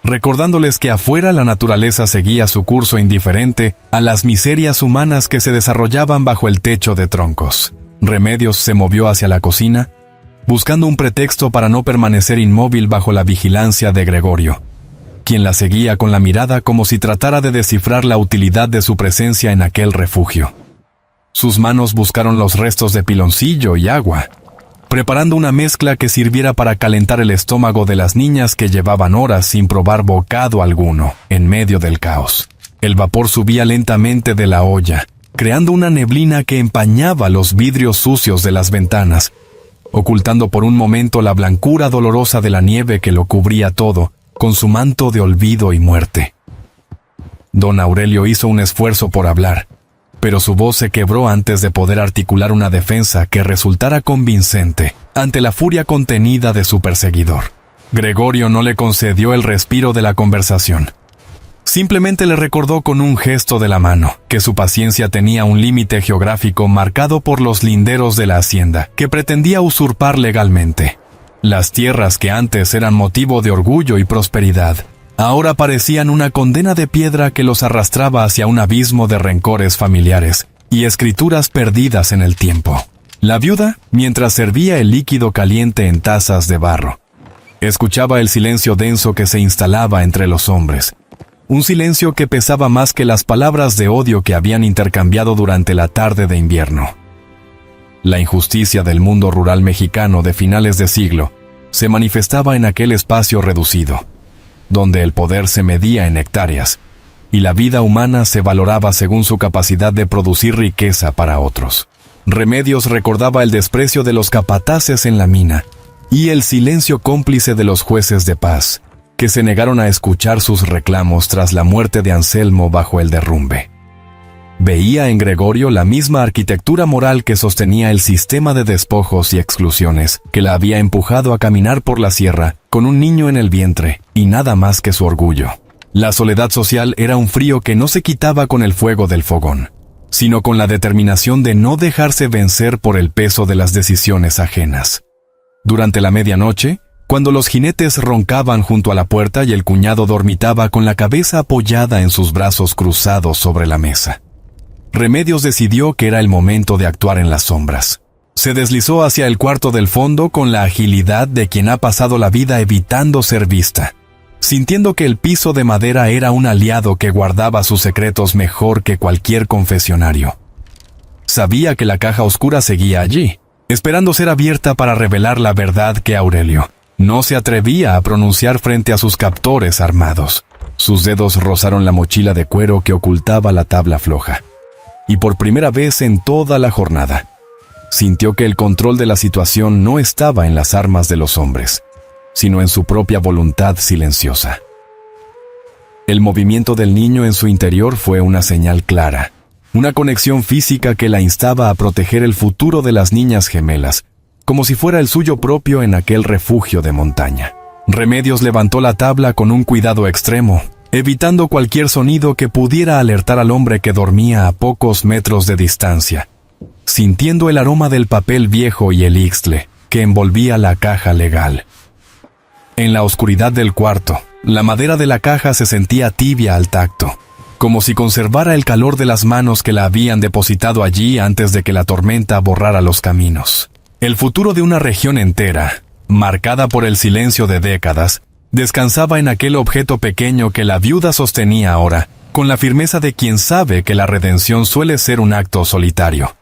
recordándoles que afuera la naturaleza seguía su curso indiferente a las miserias humanas que se desarrollaban bajo el techo de troncos. Remedios se movió hacia la cocina, buscando un pretexto para no permanecer inmóvil bajo la vigilancia de Gregorio, quien la seguía con la mirada como si tratara de descifrar la utilidad de su presencia en aquel refugio. Sus manos buscaron los restos de piloncillo y agua, preparando una mezcla que sirviera para calentar el estómago de las niñas que llevaban horas sin probar bocado alguno en medio del caos. El vapor subía lentamente de la olla, creando una neblina que empañaba los vidrios sucios de las ventanas, ocultando por un momento la blancura dolorosa de la nieve que lo cubría todo, con su manto de olvido y muerte. Don Aurelio hizo un esfuerzo por hablar, pero su voz se quebró antes de poder articular una defensa que resultara convincente ante la furia contenida de su perseguidor. Gregorio no le concedió el respiro de la conversación. Simplemente le recordó con un gesto de la mano que su paciencia tenía un límite geográfico marcado por los linderos de la hacienda que pretendía usurpar legalmente. Las tierras que antes eran motivo de orgullo y prosperidad, ahora parecían una condena de piedra que los arrastraba hacia un abismo de rencores familiares y escrituras perdidas en el tiempo. La viuda, mientras servía el líquido caliente en tazas de barro, escuchaba el silencio denso que se instalaba entre los hombres, un silencio que pesaba más que las palabras de odio que habían intercambiado durante la tarde de invierno. La injusticia del mundo rural mexicano de finales de siglo se manifestaba en aquel espacio reducido, donde el poder se medía en hectáreas, y la vida humana se valoraba según su capacidad de producir riqueza para otros. Remedios recordaba el desprecio de los capataces en la mina, y el silencio cómplice de los jueces de paz, que se negaron a escuchar sus reclamos tras la muerte de Anselmo bajo el derrumbe. Veía en Gregorio la misma arquitectura moral que sostenía el sistema de despojos y exclusiones que la había empujado a caminar por la sierra con un niño en el vientre y nada más que su orgullo. La soledad social era un frío que no se quitaba con el fuego del fogón, sino con la determinación de no dejarse vencer por el peso de las decisiones ajenas. Durante la medianoche, cuando los jinetes roncaban junto a la puerta y el cuñado dormitaba con la cabeza apoyada en sus brazos cruzados sobre la mesa, Remedios decidió que era el momento de actuar en las sombras. Se deslizó hacia el cuarto del fondo con la agilidad de quien ha pasado la vida evitando ser vista, sintiendo que el piso de madera era un aliado que guardaba sus secretos mejor que cualquier confesionario. Sabía que la caja oscura seguía allí, esperando ser abierta para revelar la verdad que Aurelio no se atrevía a pronunciar frente a sus captores armados. Sus dedos rozaron la mochila de cuero que ocultaba la tabla floja. Y por primera vez en toda la jornada, sintió que el control de la situación no estaba en las armas de los hombres, sino en su propia voluntad silenciosa. El movimiento del niño en su interior fue una señal clara, una conexión física que la instaba a proteger el futuro de las niñas gemelas, como si fuera el suyo propio en aquel refugio de montaña. Remedios levantó la tabla con un cuidado extremo, evitando cualquier sonido que pudiera alertar al hombre que dormía a pocos metros de distancia, sintiendo el aroma del papel viejo y el ixtle que envolvía la caja legal. En la oscuridad del cuarto, la madera de la caja se sentía tibia al tacto, como si conservara el calor de las manos que la habían depositado allí antes de que la tormenta borrara los caminos. El futuro de una región entera, marcada por el silencio de décadas, descansaba en aquel objeto pequeño que la viuda sostenía ahora, con la firmeza de quien sabe que la redención suele ser un acto solitario.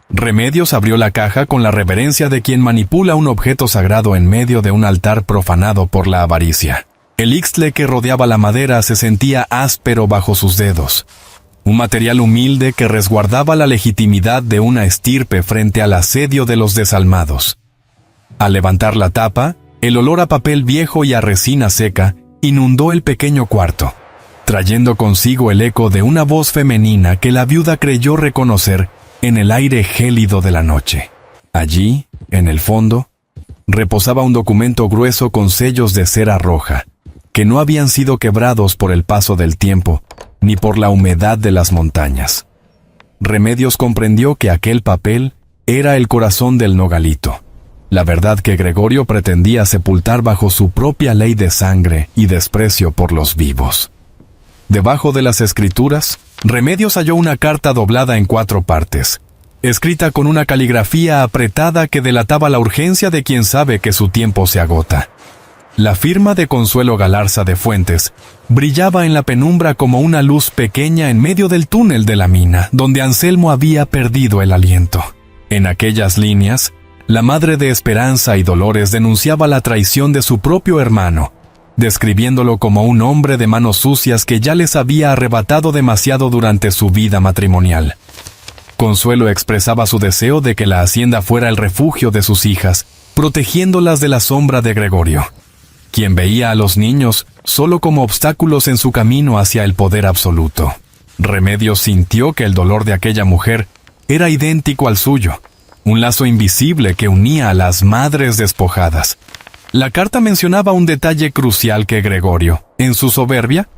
Remedios abrió la caja con la reverencia de quien manipula un objeto sagrado en medio de un altar profanado por la avaricia. El ixtle que rodeaba la madera se sentía áspero bajo sus dedos, un material humilde que resguardaba la legitimidad de una estirpe frente al asedio de los desalmados. Al levantar la tapa, el olor a papel viejo y a resina seca inundó el pequeño cuarto, trayendo consigo el eco de una voz femenina que la viuda creyó reconocer en el aire gélido de la noche. Allí, en el fondo, reposaba un documento grueso con sellos de cera roja, que no habían sido quebrados por el paso del tiempo, ni por la humedad de las montañas. Remedios comprendió que aquel papel era el corazón del nogalito, la verdad que Gregorio pretendía sepultar bajo su propia ley de sangre y desprecio por los vivos. Debajo de las escrituras, Remedios halló una carta doblada en 4 partes, escrita con una caligrafía apretada que delataba la urgencia de quien sabe que su tiempo se agota. La firma de Consuelo Galarza de Fuentes brillaba en la penumbra como una luz pequeña en medio del túnel de la mina, donde Anselmo había perdido el aliento. En aquellas líneas, la madre de Esperanza y Dolores denunciaba la traición de su propio hermano, describiéndolo como un hombre de manos sucias que ya les había arrebatado demasiado durante su vida matrimonial. Consuelo expresaba su deseo de que la hacienda fuera el refugio de sus hijas, protegiéndolas de la sombra de Gregorio, quien veía a los niños solo como obstáculos en su camino hacia el poder absoluto. Remedios sintió que el dolor de aquella mujer era idéntico al suyo, un lazo invisible que unía a las madres despojadas. La carta mencionaba un detalle crucial que Gregorio, en su soberbia,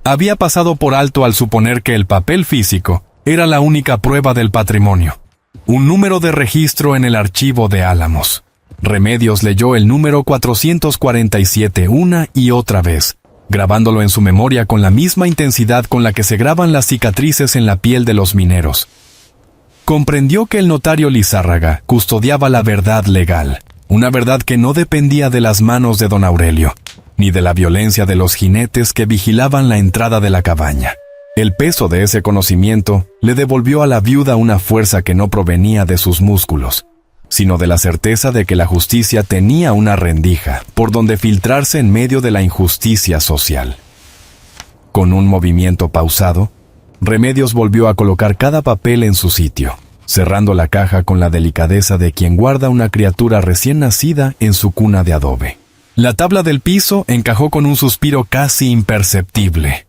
había pasado por alto al suponer que el papel físico era la única prueba del patrimonio, un número de registro en el archivo de Álamos. Remedios leyó el número 447 una y otra vez, grabándolo en su memoria con la misma intensidad con la que se graban las cicatrices en la piel de los mineros. Comprendió que el notario Lizárraga custodiaba la verdad legal, una verdad que no dependía de las manos de don Aurelio, ni de la violencia de los jinetes que vigilaban la entrada de la cabaña. El peso de ese conocimiento le devolvió a la viuda una fuerza que no provenía de sus músculos, sino de la certeza de que la justicia tenía una rendija por donde filtrarse en medio de la injusticia social. Con un movimiento pausado, Remedios volvió a colocar cada papel en su sitio, cerrando la caja con la delicadeza de quien guarda una criatura recién nacida en su cuna de adobe. La tabla del piso encajó con un suspiro casi imperceptible,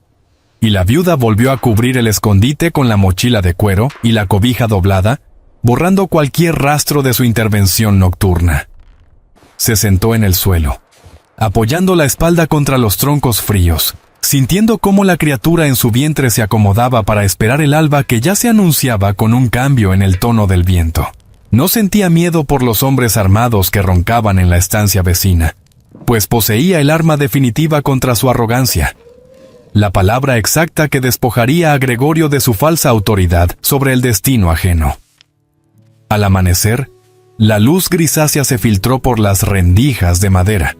y la viuda volvió a cubrir el escondite con la mochila de cuero y la cobija doblada, borrando cualquier rastro de su intervención nocturna. Se sentó en el suelo, apoyando la espalda contra los troncos fríos, sintiendo cómo la criatura en su vientre se acomodaba para esperar el alba que ya se anunciaba con un cambio en el tono del viento. No sentía miedo por los hombres armados que roncaban en la estancia vecina, pues poseía el arma definitiva contra su arrogancia, la palabra exacta que despojaría a Gregorio de su falsa autoridad sobre el destino ajeno. Al amanecer, la luz grisácea se filtró por las rendijas de madera,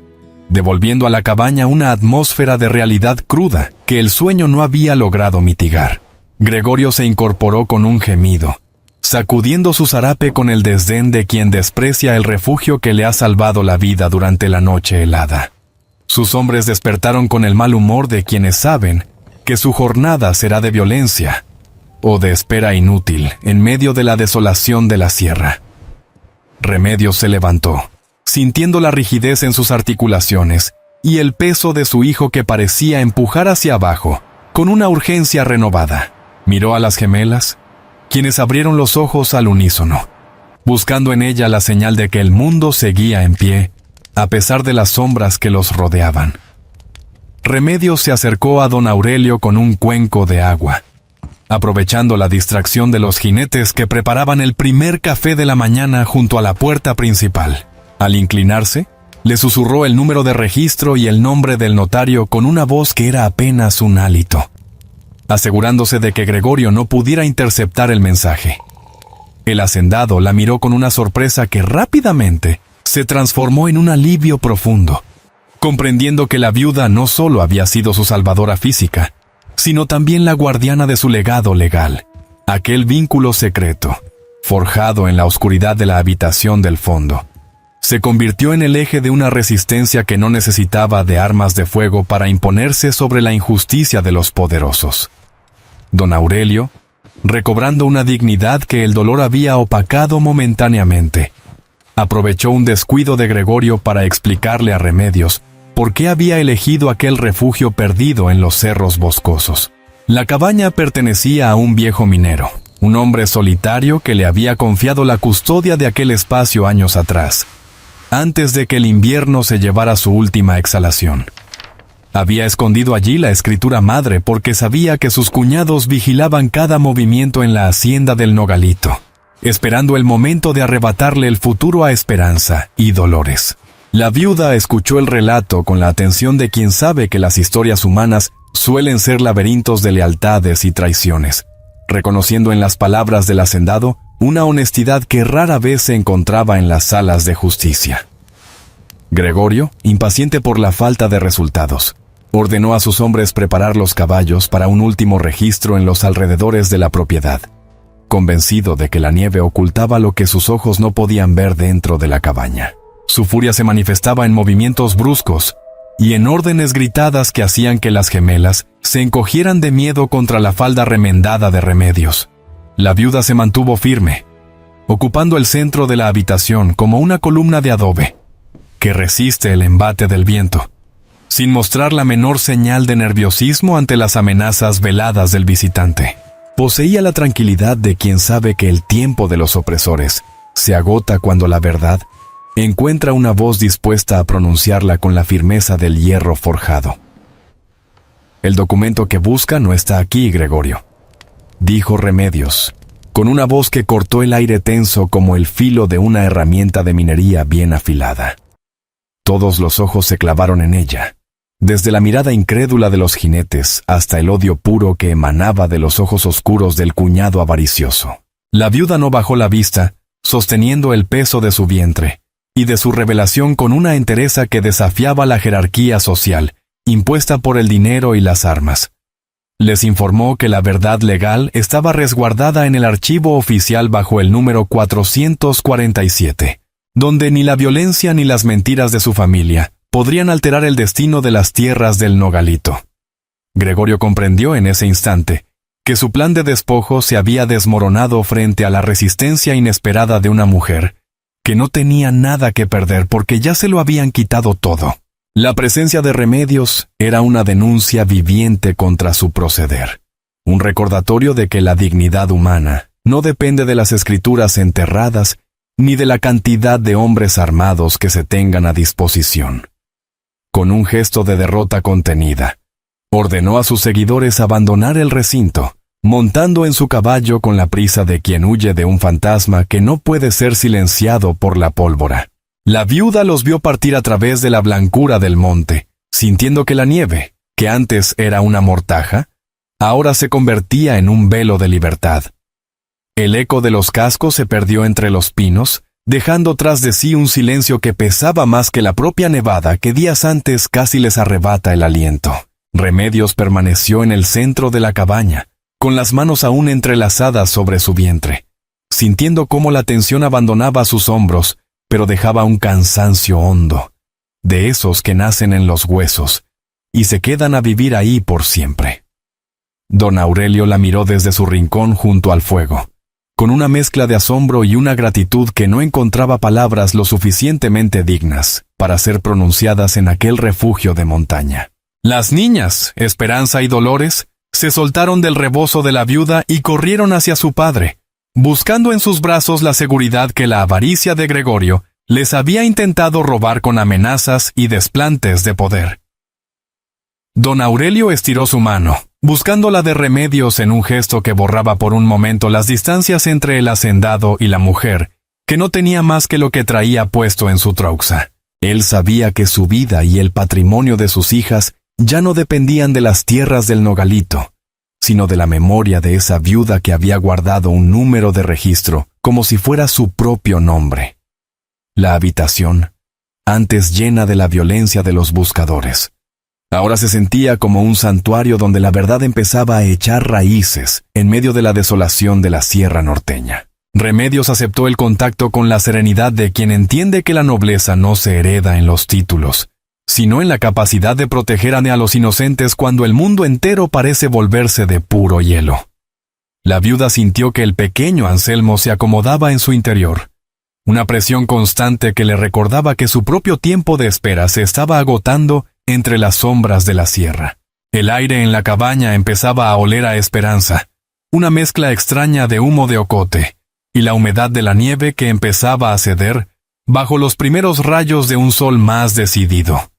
devolviendo a la cabaña una atmósfera de realidad cruda que el sueño no había logrado mitigar. Gregorio se incorporó con un gemido, sacudiendo su zarape con el desdén de quien desprecia el refugio que le ha salvado la vida durante la noche helada. Sus hombres despertaron con el mal humor de quienes saben que su jornada será de violencia o de espera inútil en medio de la desolación de la sierra. Remedios se levantó, sintiendo la rigidez en sus articulaciones y el peso de su hijo que parecía empujar hacia abajo, con una urgencia renovada. Miró a las gemelas, quienes abrieron los ojos al unísono, buscando en ella la señal de que el mundo seguía en pie, a pesar de las sombras que los rodeaban. Remedios se acercó a don Aurelio con un cuenco de agua, aprovechando la distracción de los jinetes que preparaban el primer café de la mañana junto a la puerta principal. Al inclinarse, le susurró el número de registro y el nombre del notario con una voz que era apenas un hálito, asegurándose de que Gregorio no pudiera interceptar el mensaje. El hacendado la miró con una sorpresa que rápidamente se transformó en un alivio profundo, comprendiendo que la viuda no solo había sido su salvadora física, sino también la guardiana de su legado legal, aquel vínculo secreto, forjado en la oscuridad de la habitación del fondo. Se convirtió en el eje de una resistencia que no necesitaba de armas de fuego para imponerse sobre la injusticia de los poderosos. Don Aurelio, recobrando una dignidad que el dolor había opacado momentáneamente, aprovechó un descuido de Gregorio para explicarle a Remedios por qué había elegido aquel refugio perdido en los cerros boscosos. La cabaña pertenecía a un viejo minero, un hombre solitario que le había confiado la custodia de aquel espacio años atrás, antes de que el invierno se llevara su última exhalación. Había escondido allí la escritura madre porque sabía que sus cuñados vigilaban cada movimiento en la hacienda del Nogalito, esperando el momento de arrebatarle el futuro a Esperanza y Dolores. La viuda escuchó el relato con la atención de quien sabe que las historias humanas suelen ser laberintos de lealtades y traiciones, reconociendo en las palabras del hacendado una honestidad que rara vez se encontraba en las salas de justicia. Gregorio, impaciente por la falta de resultados, ordenó a sus hombres preparar los caballos para un último registro en los alrededores de la propiedad, convencido de que la nieve ocultaba lo que sus ojos no podían ver dentro de la cabaña. Su furia se manifestaba en movimientos bruscos y en órdenes gritadas que hacían que las gemelas se encogieran de miedo contra la falda remendada de Remedios. La viuda se mantuvo firme, ocupando el centro de la habitación como una columna de adobe que resiste el embate del viento, sin mostrar la menor señal de nerviosismo ante las amenazas veladas del visitante. Poseía la tranquilidad de quien sabe que el tiempo de los opresores se agota cuando la verdad encuentra una voz dispuesta a pronunciarla con la firmeza del hierro forjado. «El documento que busca no está aquí, Gregorio», dijo Remedios, con una voz que cortó el aire tenso como el filo de una herramienta de minería bien afilada. Todos los ojos se clavaron en ella, desde la mirada incrédula de los jinetes hasta el odio puro que emanaba de los ojos oscuros del cuñado avaricioso. La viuda no bajó la vista, sosteniendo el peso de su vientre y de su revelación con una entereza que desafiaba la jerarquía social impuesta por el dinero y las armas. Les informó que la verdad legal estaba resguardada en el archivo oficial bajo el número 447, donde ni la violencia ni las mentiras de su familia podrían alterar el destino de las tierras del Nogalito. Gregorio comprendió en ese instante que su plan de despojo se había desmoronado frente a la resistencia inesperada de una mujer que no tenía nada que perder porque ya se lo habían quitado todo. La presencia de Remedios era una denuncia viviente contra su proceder, un recordatorio de que la dignidad humana no depende de las escrituras enterradas ni de la cantidad de hombres armados que se tengan a disposición. Con un gesto de derrota contenida, ordenó a sus seguidores abandonar el recinto, montando en su caballo con la prisa de quien huye de un fantasma que no puede ser silenciado por la pólvora. La viuda los vio partir a través de la blancura del monte, sintiendo que la nieve, que antes era una mortaja, ahora se convertía en un velo de libertad. El eco de los cascos se perdió entre los pinos, dejando tras de sí un silencio que pesaba más que la propia nevada que días antes casi les arrebata el aliento. Remedios permaneció en el centro de la cabaña, con las manos aún entrelazadas sobre su vientre, sintiendo cómo la tensión abandonaba sus hombros, pero dejaba un cansancio hondo, de esos que nacen en los huesos, y se quedan a vivir ahí por siempre. Don Aurelio la miró desde su rincón junto al fuego, con una mezcla de asombro y una gratitud que no encontraba palabras lo suficientemente dignas para ser pronunciadas en aquel refugio de montaña. Las niñas, Esperanza y Dolores, se soltaron del rebozo de la viuda y corrieron hacia su padre, buscando en sus brazos la seguridad que la avaricia de Gregorio les había intentado robar con amenazas y desplantes de poder. Don Aurelio estiró su mano, buscando la de Remedios en un gesto que borraba por un momento las distancias entre el hacendado y la mujer, que no tenía más que lo que traía puesto en su trouxa. Él sabía que su vida y el patrimonio de sus hijas ya no dependían de las tierras del Nogalito, sino de la memoria de esa viuda que había guardado un número de registro como si fuera su propio nombre. La habitación, antes llena de la violencia de los buscadores, ahora se sentía como un santuario donde la verdad empezaba a echar raíces en medio de la desolación de la sierra norteña. Remedios aceptó el contacto con la serenidad de quien entiende que la nobleza no se hereda en los títulos, sino en la capacidad de proteger a los inocentes cuando el mundo entero parece volverse de puro hielo. La viuda sintió que el pequeño Anselmo se acomodaba en su interior, una presión constante que le recordaba que su propio tiempo de espera se estaba agotando entre las sombras de la sierra. El aire en la cabaña empezaba a oler a esperanza, una mezcla extraña de humo de ocote, y la humedad de la nieve que empezaba a ceder bajo los primeros rayos de un sol más decidido.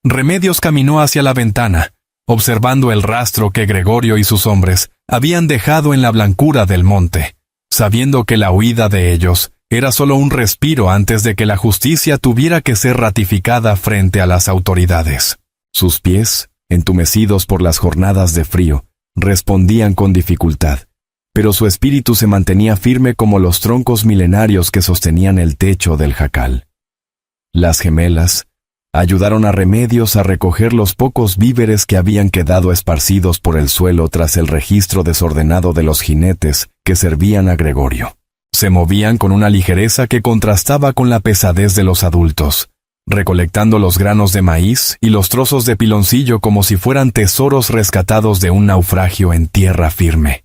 Remedios caminó hacia la ventana, observando el rastro que Gregorio y sus hombres habían dejado en la blancura del monte, sabiendo que la huida de ellos era solo un respiro antes de que la justicia tuviera que ser ratificada frente a las autoridades. Sus pies, entumecidos por las jornadas de frío, respondían con dificultad, pero su espíritu se mantenía firme como los troncos milenarios que sostenían el techo del jacal. Las gemelas ayudaron a Remedios a recoger los pocos víveres que habían quedado esparcidos por el suelo tras el registro desordenado de los jinetes que servían a Gregorio. Se movían con una ligereza que contrastaba con la pesadez de los adultos, recolectando los granos de maíz y los trozos de piloncillo como si fueran tesoros rescatados de un naufragio en tierra firme.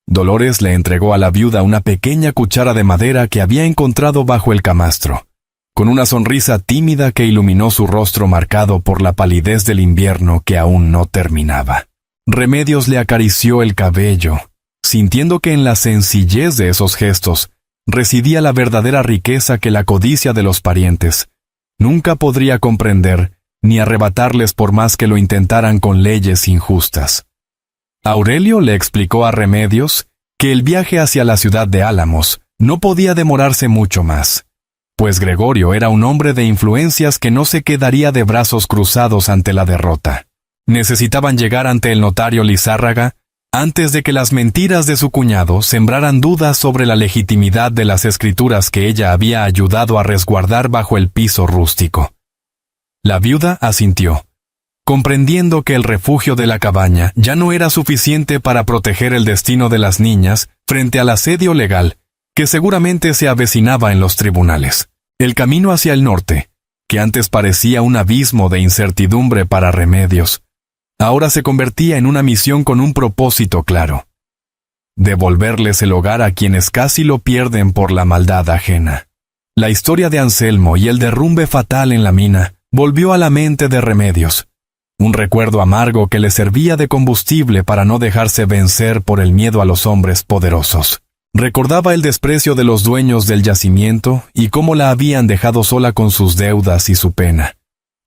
Dolores le entregó a la viuda una pequeña cuchara de madera que había encontrado bajo el camastro, con una sonrisa tímida que iluminó su rostro marcado por la palidez del invierno que aún no terminaba. Remedios le acarició el cabello, sintiendo que en la sencillez de esos gestos residía la verdadera riqueza que la codicia de los parientes nunca podría comprender ni arrebatarles por más que lo intentaran con leyes injustas. Aurelio le explicó a Remedios que el viaje hacia la ciudad de Álamos no podía demorarse mucho más, pues Gregorio era un hombre de influencias que no se quedaría de brazos cruzados ante la derrota. Necesitaban llegar ante el notario Lizárraga antes de que las mentiras de su cuñado sembraran dudas sobre la legitimidad de las escrituras que ella había ayudado a resguardar bajo el piso rústico. La viuda asintió, comprendiendo que el refugio de la cabaña ya no era suficiente para proteger el destino de las niñas frente al asedio legal que seguramente se avecinaba en los tribunales. El camino hacia el norte, que antes parecía un abismo de incertidumbre para Remedios, ahora se convertía en una misión con un propósito claro: devolverles el hogar a quienes casi lo pierden por la maldad ajena. La historia de Anselmo y el derrumbe fatal en la mina volvió a la mente de Remedios, un recuerdo amargo que le servía de combustible para no dejarse vencer por el miedo a los hombres poderosos. Recordaba el desprecio de los dueños del yacimiento y cómo la habían dejado sola con sus deudas y su pena,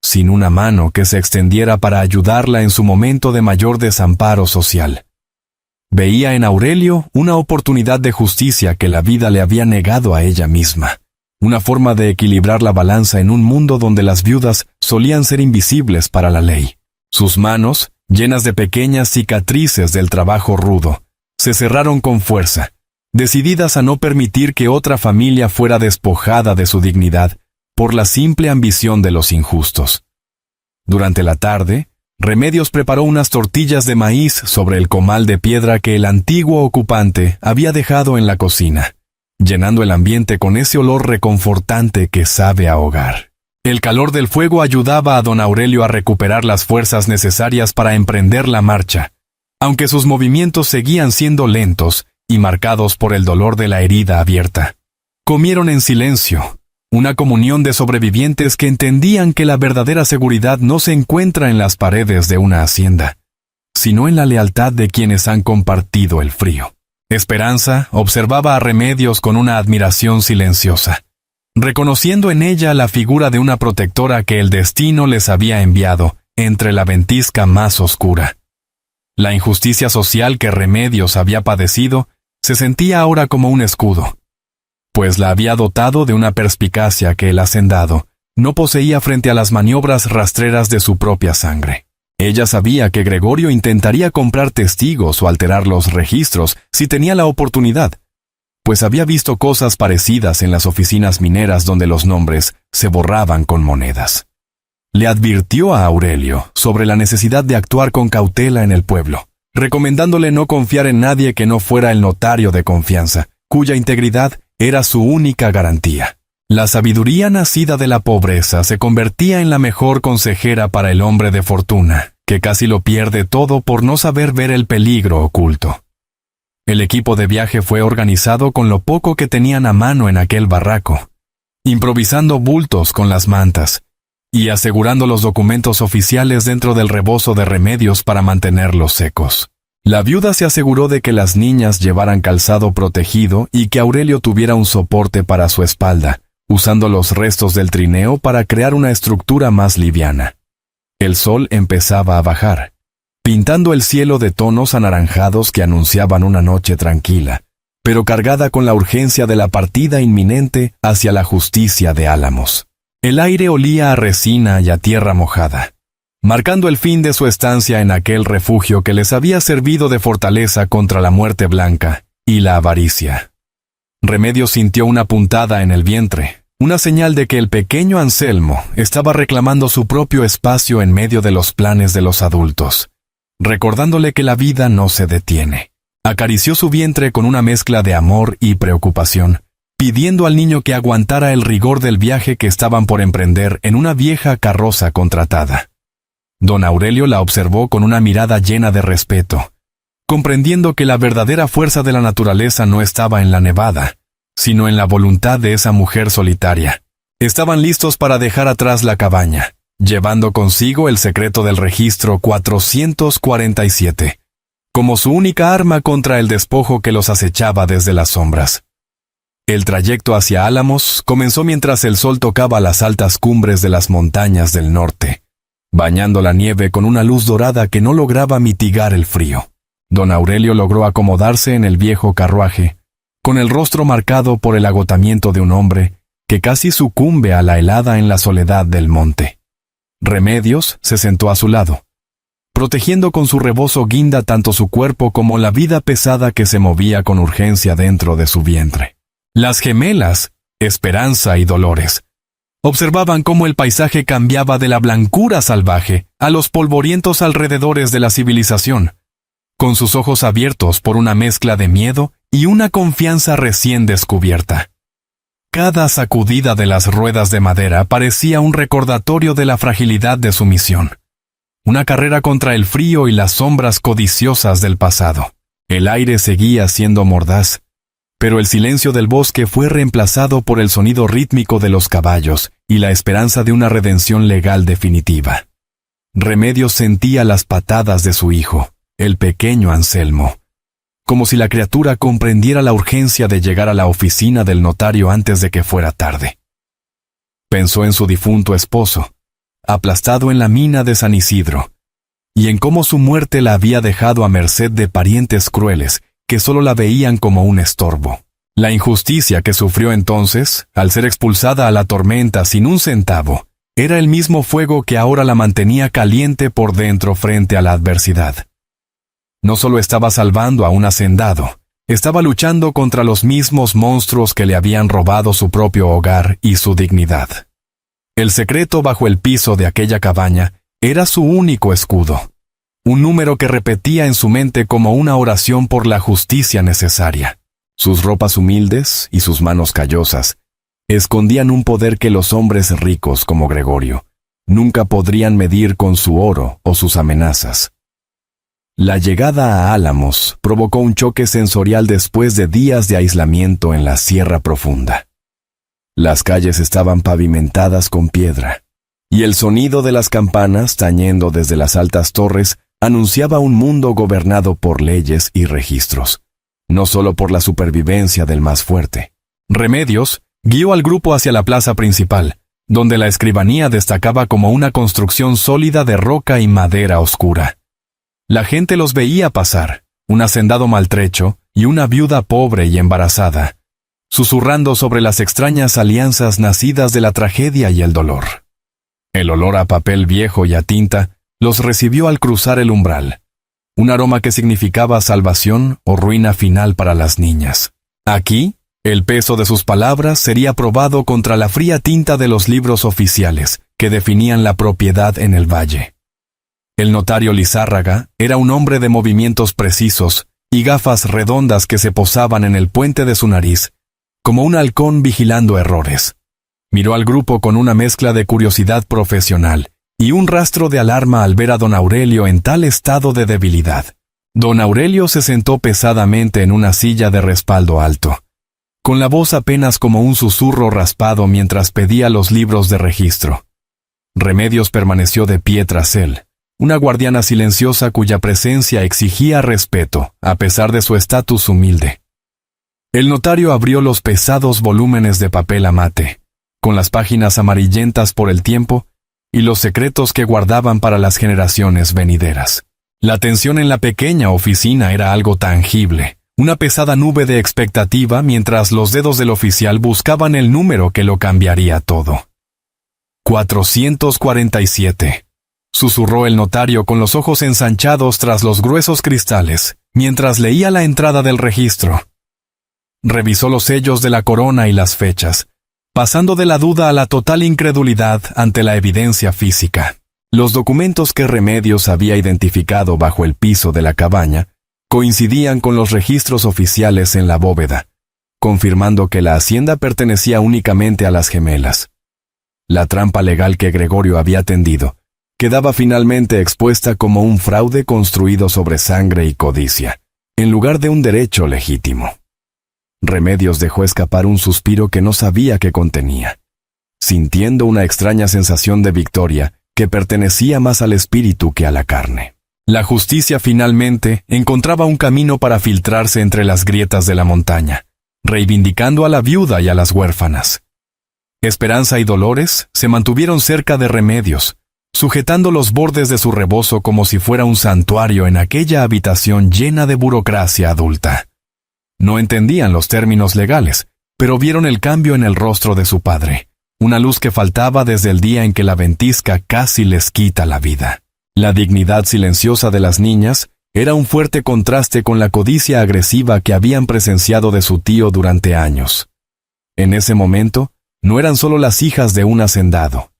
sin una mano que se extendiera para ayudarla en su momento de mayor desamparo social. Veía en Aurelio una oportunidad de justicia que la vida le había negado a ella misma, una forma de equilibrar la balanza en un mundo donde las viudas solían ser invisibles para la ley. Sus manos, llenas de pequeñas cicatrices del trabajo rudo, se cerraron con fuerza, decididas a no permitir que otra familia fuera despojada de su dignidad por la simple ambición de los injustos. Durante la tarde, Remedios preparó unas tortillas de maíz sobre el comal de piedra que el antiguo ocupante había dejado en la cocina, llenando el ambiente con ese olor reconfortante que sabe a hogar. El calor del fuego ayudaba a don Aurelio a recuperar las fuerzas necesarias para emprender la marcha, aunque sus movimientos seguían siendo lentos y marcados por el dolor de la herida abierta. Comieron en silencio, una comunión de sobrevivientes que entendían que la verdadera seguridad no se encuentra en las paredes de una hacienda, sino en la lealtad de quienes han compartido el frío. Esperanza observaba a Remedios con una admiración silenciosa, reconociendo en ella la figura de una protectora que el destino les había enviado entre la ventisca más oscura. La injusticia social que Remedios había padecido se sentía ahora como un escudo, pues la había dotado de una perspicacia que el hacendado no poseía frente a las maniobras rastreras de su propia sangre. Ella sabía que Gregorio intentaría comprar testigos o alterar los registros si tenía la oportunidad, pues había visto cosas parecidas en las oficinas mineras donde los nombres se borraban con monedas. Le advirtió a Aurelio sobre la necesidad de actuar con cautela en el pueblo, recomendándole no confiar en nadie que no fuera el notario de confianza, cuya integridad era su única garantía. La sabiduría nacida de la pobreza se convertía en la mejor consejera para el hombre de fortuna, que casi lo pierde todo por no saber ver el peligro oculto. El equipo de viaje fue organizado con lo poco que tenían a mano en aquel barraco, improvisando bultos con las mantas y asegurando los documentos oficiales dentro del rebozo de Remedios para mantenerlos secos. La viuda se aseguró de que las niñas llevaran calzado protegido y que Aurelio tuviera un soporte para su espalda, usando los restos del trineo para crear una estructura más liviana. El sol empezaba a bajar, pintando el cielo de tonos anaranjados que anunciaban una noche tranquila, pero cargada con la urgencia de la partida inminente hacia la justicia de Álamos. El aire olía a resina y a tierra mojada, marcando el fin de su estancia en aquel refugio que les había servido de fortaleza contra la muerte blanca y la avaricia. Remedios sintió una puntada en el vientre, una señal de que el pequeño Anselmo estaba reclamando su propio espacio en medio de los planes de los adultos, recordándole que la vida no se detiene. Acarició su vientre con una mezcla de amor y preocupación, pidiendo al niño que aguantara el rigor del viaje que estaban por emprender en una vieja carroza contratada. Don Aurelio la observó con una mirada llena de respeto, comprendiendo que la verdadera fuerza de la naturaleza no estaba en la nevada, sino en la voluntad de esa mujer solitaria. Estaban listos para dejar atrás la cabaña, llevando consigo el secreto del registro 447, como su única arma contra el despojo que los acechaba desde las sombras. El trayecto hacia Álamos comenzó mientras el sol tocaba las altas cumbres de las montañas del norte, bañando la nieve con una luz dorada que no lograba mitigar el frío. Don Aurelio logró acomodarse en el viejo carruaje, con el rostro marcado por el agotamiento de un hombre que casi sucumbe a la helada en la soledad del monte. Remedios se sentó a su lado, protegiendo con su rebozo guinda tanto su cuerpo como la vida pesada que se movía con urgencia dentro de su vientre. Las gemelas, Esperanza y Dolores, observaban cómo el paisaje cambiaba de la blancura salvaje a los polvorientos alrededores de la civilización, con sus ojos abiertos por una mezcla de miedo y una confianza recién descubierta. Cada sacudida de las ruedas de madera parecía un recordatorio de la fragilidad de su misión, una carrera contra el frío y las sombras codiciosas del pasado. El aire seguía siendo mordaz, pero el silencio del bosque fue reemplazado por el sonido rítmico de los caballos y la esperanza de una redención legal definitiva. Remedios sentía las patadas de su hijo, el pequeño Anselmo, como si la criatura comprendiera la urgencia de llegar a la oficina del notario antes de que fuera tarde. Pensó en su difunto esposo, aplastado en la mina de San Isidro, y en cómo su muerte la había dejado a merced de parientes crueles que solo la veían como un estorbo. La injusticia que sufrió entonces, al ser expulsada a la tormenta sin un centavo, era el mismo fuego que ahora la mantenía caliente por dentro frente a la adversidad. No solo estaba salvando a un hacendado, estaba luchando contra los mismos monstruos que le habían robado su propio hogar y su dignidad. El secreto bajo el piso de aquella cabaña era su único escudo, un número que repetía en su mente como una oración por la justicia necesaria. Sus ropas humildes y sus manos callosas escondían un poder que los hombres ricos como Gregorio nunca podrían medir con su oro o sus amenazas. La llegada a Álamos provocó un choque sensorial después de días de aislamiento en la Sierra Profunda. Las calles estaban pavimentadas con piedra, y el sonido de las campanas tañendo desde las altas torres anunciaba un mundo gobernado por leyes y registros, no solo por la supervivencia del más fuerte. Remedios guió al grupo hacia la plaza principal, donde la escribanía destacaba como una construcción sólida de roca y madera oscura. La gente los veía pasar, un hacendado maltrecho y una viuda pobre y embarazada, susurrando sobre las extrañas alianzas nacidas de la tragedia y el dolor. El olor a papel viejo y a tinta los recibió al cruzar el umbral, un aroma que significaba salvación o ruina final para las niñas. Aquí, el peso de sus palabras sería probado contra la fría tinta de los libros oficiales que definían la propiedad en el valle. El notario Lizárraga era un hombre de movimientos precisos y gafas redondas que se posaban en el puente de su nariz, como un halcón vigilando errores. Miró al grupo con una mezcla de curiosidad profesional y un rastro de alarma al ver a don Aurelio en tal estado de debilidad. Don Aurelio se sentó pesadamente en una silla de respaldo alto, con la voz apenas como un susurro raspado mientras pedía los libros de registro. Remedios permaneció de pie tras él, una guardiana silenciosa cuya presencia exigía respeto, a pesar de su estatus humilde. El notario abrió los pesados volúmenes de papel amate, con las páginas amarillentas por el tiempo y los secretos que guardaban para las generaciones venideras. La tensión en la pequeña oficina era algo tangible, una pesada nube de expectativa mientras los dedos del oficial buscaban el número que lo cambiaría todo. 447. Susurró el notario con los ojos ensanchados tras los gruesos cristales, mientras leía la entrada del registro. Revisó los sellos de la corona y las fechas, pasando de la duda a la total incredulidad ante la evidencia física. Los documentos que Remedios había identificado bajo el piso de la cabaña coincidían con los registros oficiales en la bóveda, confirmando que la hacienda pertenecía únicamente a las gemelas. La trampa legal que Gregorio había tendido quedaba finalmente expuesta como un fraude construido sobre sangre y codicia, en lugar de un derecho legítimo. Remedios dejó escapar un suspiro que no sabía qué contenía, sintiendo una extraña sensación de victoria que pertenecía más al espíritu que a la carne. La justicia finalmente encontraba un camino para filtrarse entre las grietas de la montaña, reivindicando a la viuda y a las huérfanas. Esperanza y Dolores se mantuvieron cerca de Remedios, sujetando los bordes de su rebozo como si fuera un santuario en aquella habitación llena de burocracia adulta. No entendían los términos legales, pero vieron el cambio en el rostro de su padre, una luz que faltaba desde el día en que la ventisca casi les quita la vida. La dignidad silenciosa de las niñas era un fuerte contraste con la codicia agresiva que habían presenciado de su tío durante años. En ese momento, no eran solo las hijas de un hacendado,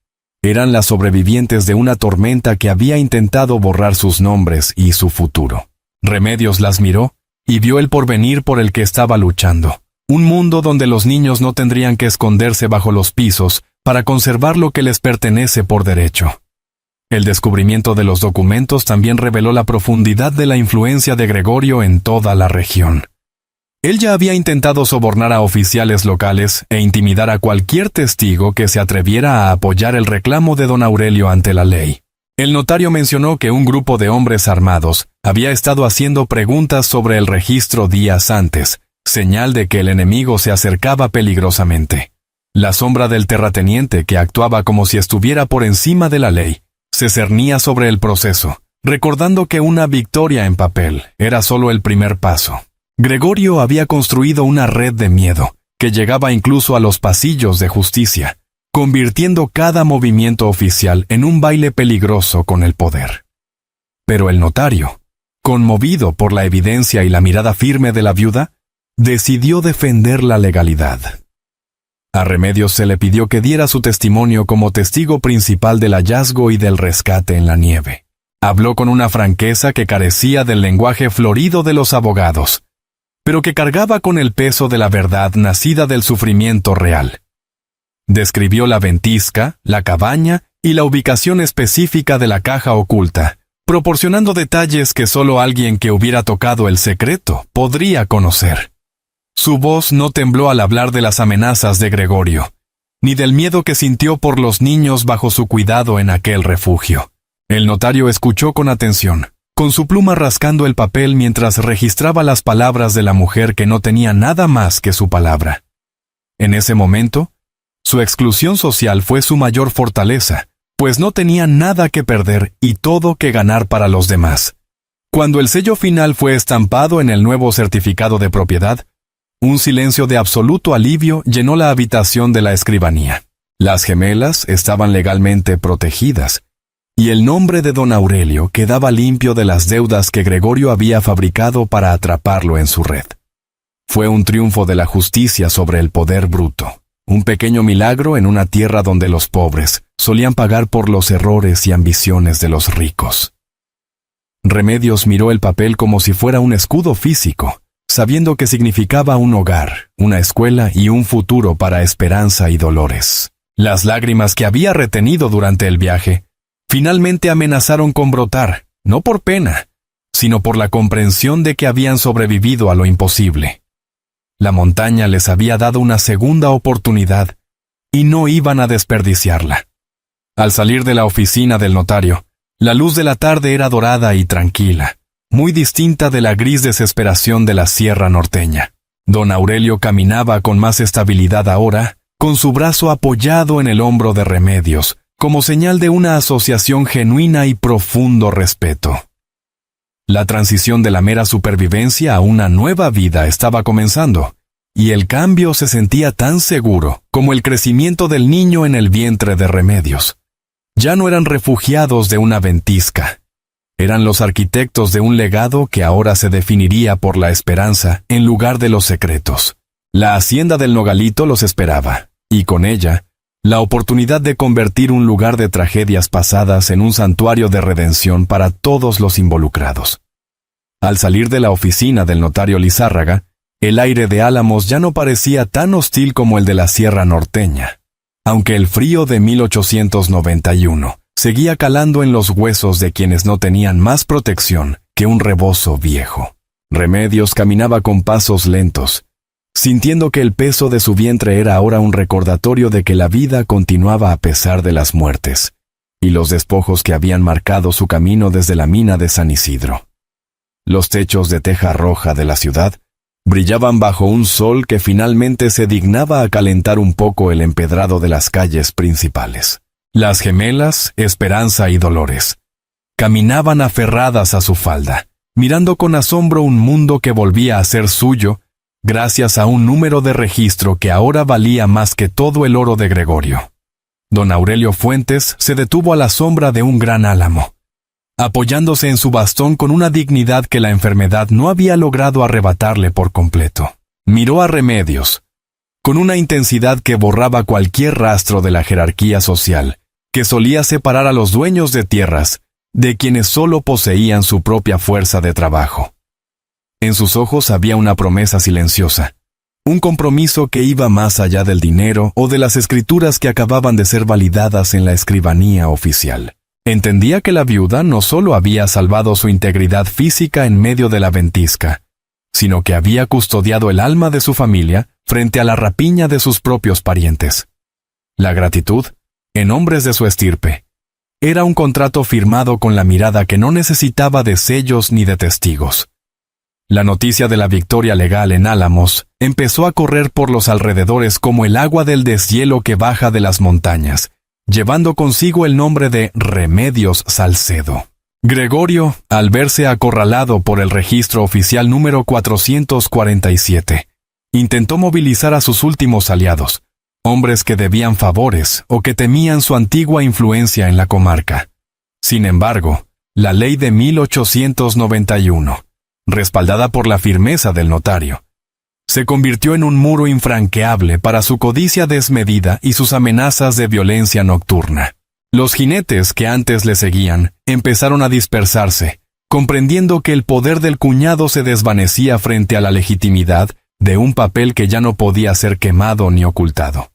eran las sobrevivientes de una tormenta que había intentado borrar sus nombres y su futuro. Remedios las miró y vio el porvenir por el que estaba luchando. Un mundo donde los niños no tendrían que esconderse bajo los pisos para conservar lo que les pertenece por derecho. El descubrimiento de los documentos también reveló la profundidad de la influencia de Gregorio en toda la región. Él ya había intentado sobornar a oficiales locales e intimidar a cualquier testigo que se atreviera a apoyar el reclamo de don Aurelio ante la ley. El notario mencionó que un grupo de hombres armados había estado haciendo preguntas sobre el registro días antes, señal de que el enemigo se acercaba peligrosamente. La sombra del terrateniente, que actuaba como si estuviera por encima de la ley, se cernía sobre el proceso, recordando que una victoria en papel era solo el primer paso. Gregorio había construido una red de miedo, que llegaba incluso a los pasillos de justicia, convirtiendo cada movimiento oficial en un baile peligroso con el poder. Pero el notario, conmovido por la evidencia y la mirada firme de la viuda, decidió defender la legalidad. A Remedios se le pidió que diera su testimonio como testigo principal del hallazgo y del rescate en la nieve. Habló con una franqueza que carecía del lenguaje florido de los abogados, pero que cargaba con el peso de la verdad nacida del sufrimiento real. Describió la ventisca, la cabaña y la ubicación específica de la caja oculta, proporcionando detalles que solo alguien que hubiera tocado el secreto podría conocer. Su voz no tembló al hablar de las amenazas de Gregorio, ni del miedo que sintió por los niños bajo su cuidado en aquel refugio. El notario escuchó con atención, con su pluma rascando el papel mientras registraba las palabras de la mujer que no tenía nada más que su palabra. En ese momento, su exclusión social fue su mayor fortaleza, pues no tenía nada que perder y todo que ganar para los demás. Cuando el sello final fue estampado en el nuevo certificado de propiedad, un silencio de absoluto alivio llenó la habitación de la escribanía. Las gemelas estaban legalmente protegidas, y el nombre de don Aurelio quedaba limpio de las deudas que Gregorio había fabricado para atraparlo en su red. Fue un triunfo de la justicia sobre el poder bruto, un pequeño milagro en una tierra donde los pobres solían pagar por los errores y ambiciones de los ricos. Remedios miró el papel como si fuera un escudo físico, sabiendo que significaba un hogar, una escuela y un futuro para Esperanza y Dolores. Las lágrimas que había retenido durante el viaje finalmente amenazaron con brotar, no por pena, sino por la comprensión de que habían sobrevivido a lo imposible. La montaña les había dado una segunda oportunidad y no iban a desperdiciarla. Al salir de la oficina del notario, la luz de la tarde era dorada y tranquila, muy distinta de la gris desesperación de la sierra norteña. Don Aurelio caminaba con más estabilidad ahora, con su brazo apoyado en el hombro de Remedios, como señal de una asociación genuina y profundo respeto. La transición de la mera supervivencia a una nueva vida estaba comenzando, y el cambio se sentía tan seguro como el crecimiento del niño en el vientre de Remedios. Ya no eran refugiados de una ventisca. Eran los arquitectos de un legado que ahora se definiría por la esperanza en lugar de los secretos. La hacienda del Nogalito los esperaba, y con ella, la oportunidad de convertir un lugar de tragedias pasadas en un santuario de redención para todos los involucrados. Al salir de la oficina del notario Lizárraga, el aire de Álamos ya no parecía tan hostil como el de la Sierra Norteña, aunque el frío de 1891 seguía calando en los huesos de quienes no tenían más protección que un rebozo viejo. Remedios caminaba con pasos lentos, sintiendo que el peso de su vientre era ahora un recordatorio de que la vida continuaba a pesar de las muertes y los despojos que habían marcado su camino desde la mina de San Isidro. Los techos de teja roja de la ciudad brillaban bajo un sol que finalmente se dignaba a calentar un poco el empedrado de las calles principales. Las gemelas, Esperanza y Dolores, caminaban aferradas a su falda, mirando con asombro un mundo que volvía a ser suyo gracias a un número de registro que ahora valía más que todo el oro de Gregorio. Don Aurelio Fuentes se detuvo a la sombra de un gran álamo, apoyándose en su bastón con una dignidad que la enfermedad no había logrado arrebatarle por completo. Miró a Remedios, con una intensidad que borraba cualquier rastro de la jerarquía social, que solía separar a los dueños de tierras de quienes solo poseían su propia fuerza de trabajo. En sus ojos había una promesa silenciosa, un compromiso que iba más allá del dinero o de las escrituras que acababan de ser validadas en la escribanía oficial. Entendía que la viuda no solo había salvado su integridad física en medio de la ventisca, sino que había custodiado el alma de su familia frente a la rapiña de sus propios parientes. La gratitud, en hombres de su estirpe, era un contrato firmado con la mirada que no necesitaba de sellos ni de testigos. La noticia de la victoria legal en Álamos empezó a correr por los alrededores como el agua del deshielo que baja de las montañas, llevando consigo el nombre de Remedios Salcedo. Gregorio, al verse acorralado por el registro oficial número 447, intentó movilizar a sus últimos aliados, hombres que debían favores o que temían su antigua influencia en la comarca. Sin embargo, la ley de 1891, respaldada por la firmeza del notario, se convirtió en un muro infranqueable para su codicia desmedida y sus amenazas de violencia nocturna. Los jinetes que antes le seguían empezaron a dispersarse, comprendiendo que el poder del cuñado se desvanecía frente a la legitimidad de un papel que ya no podía ser quemado ni ocultado.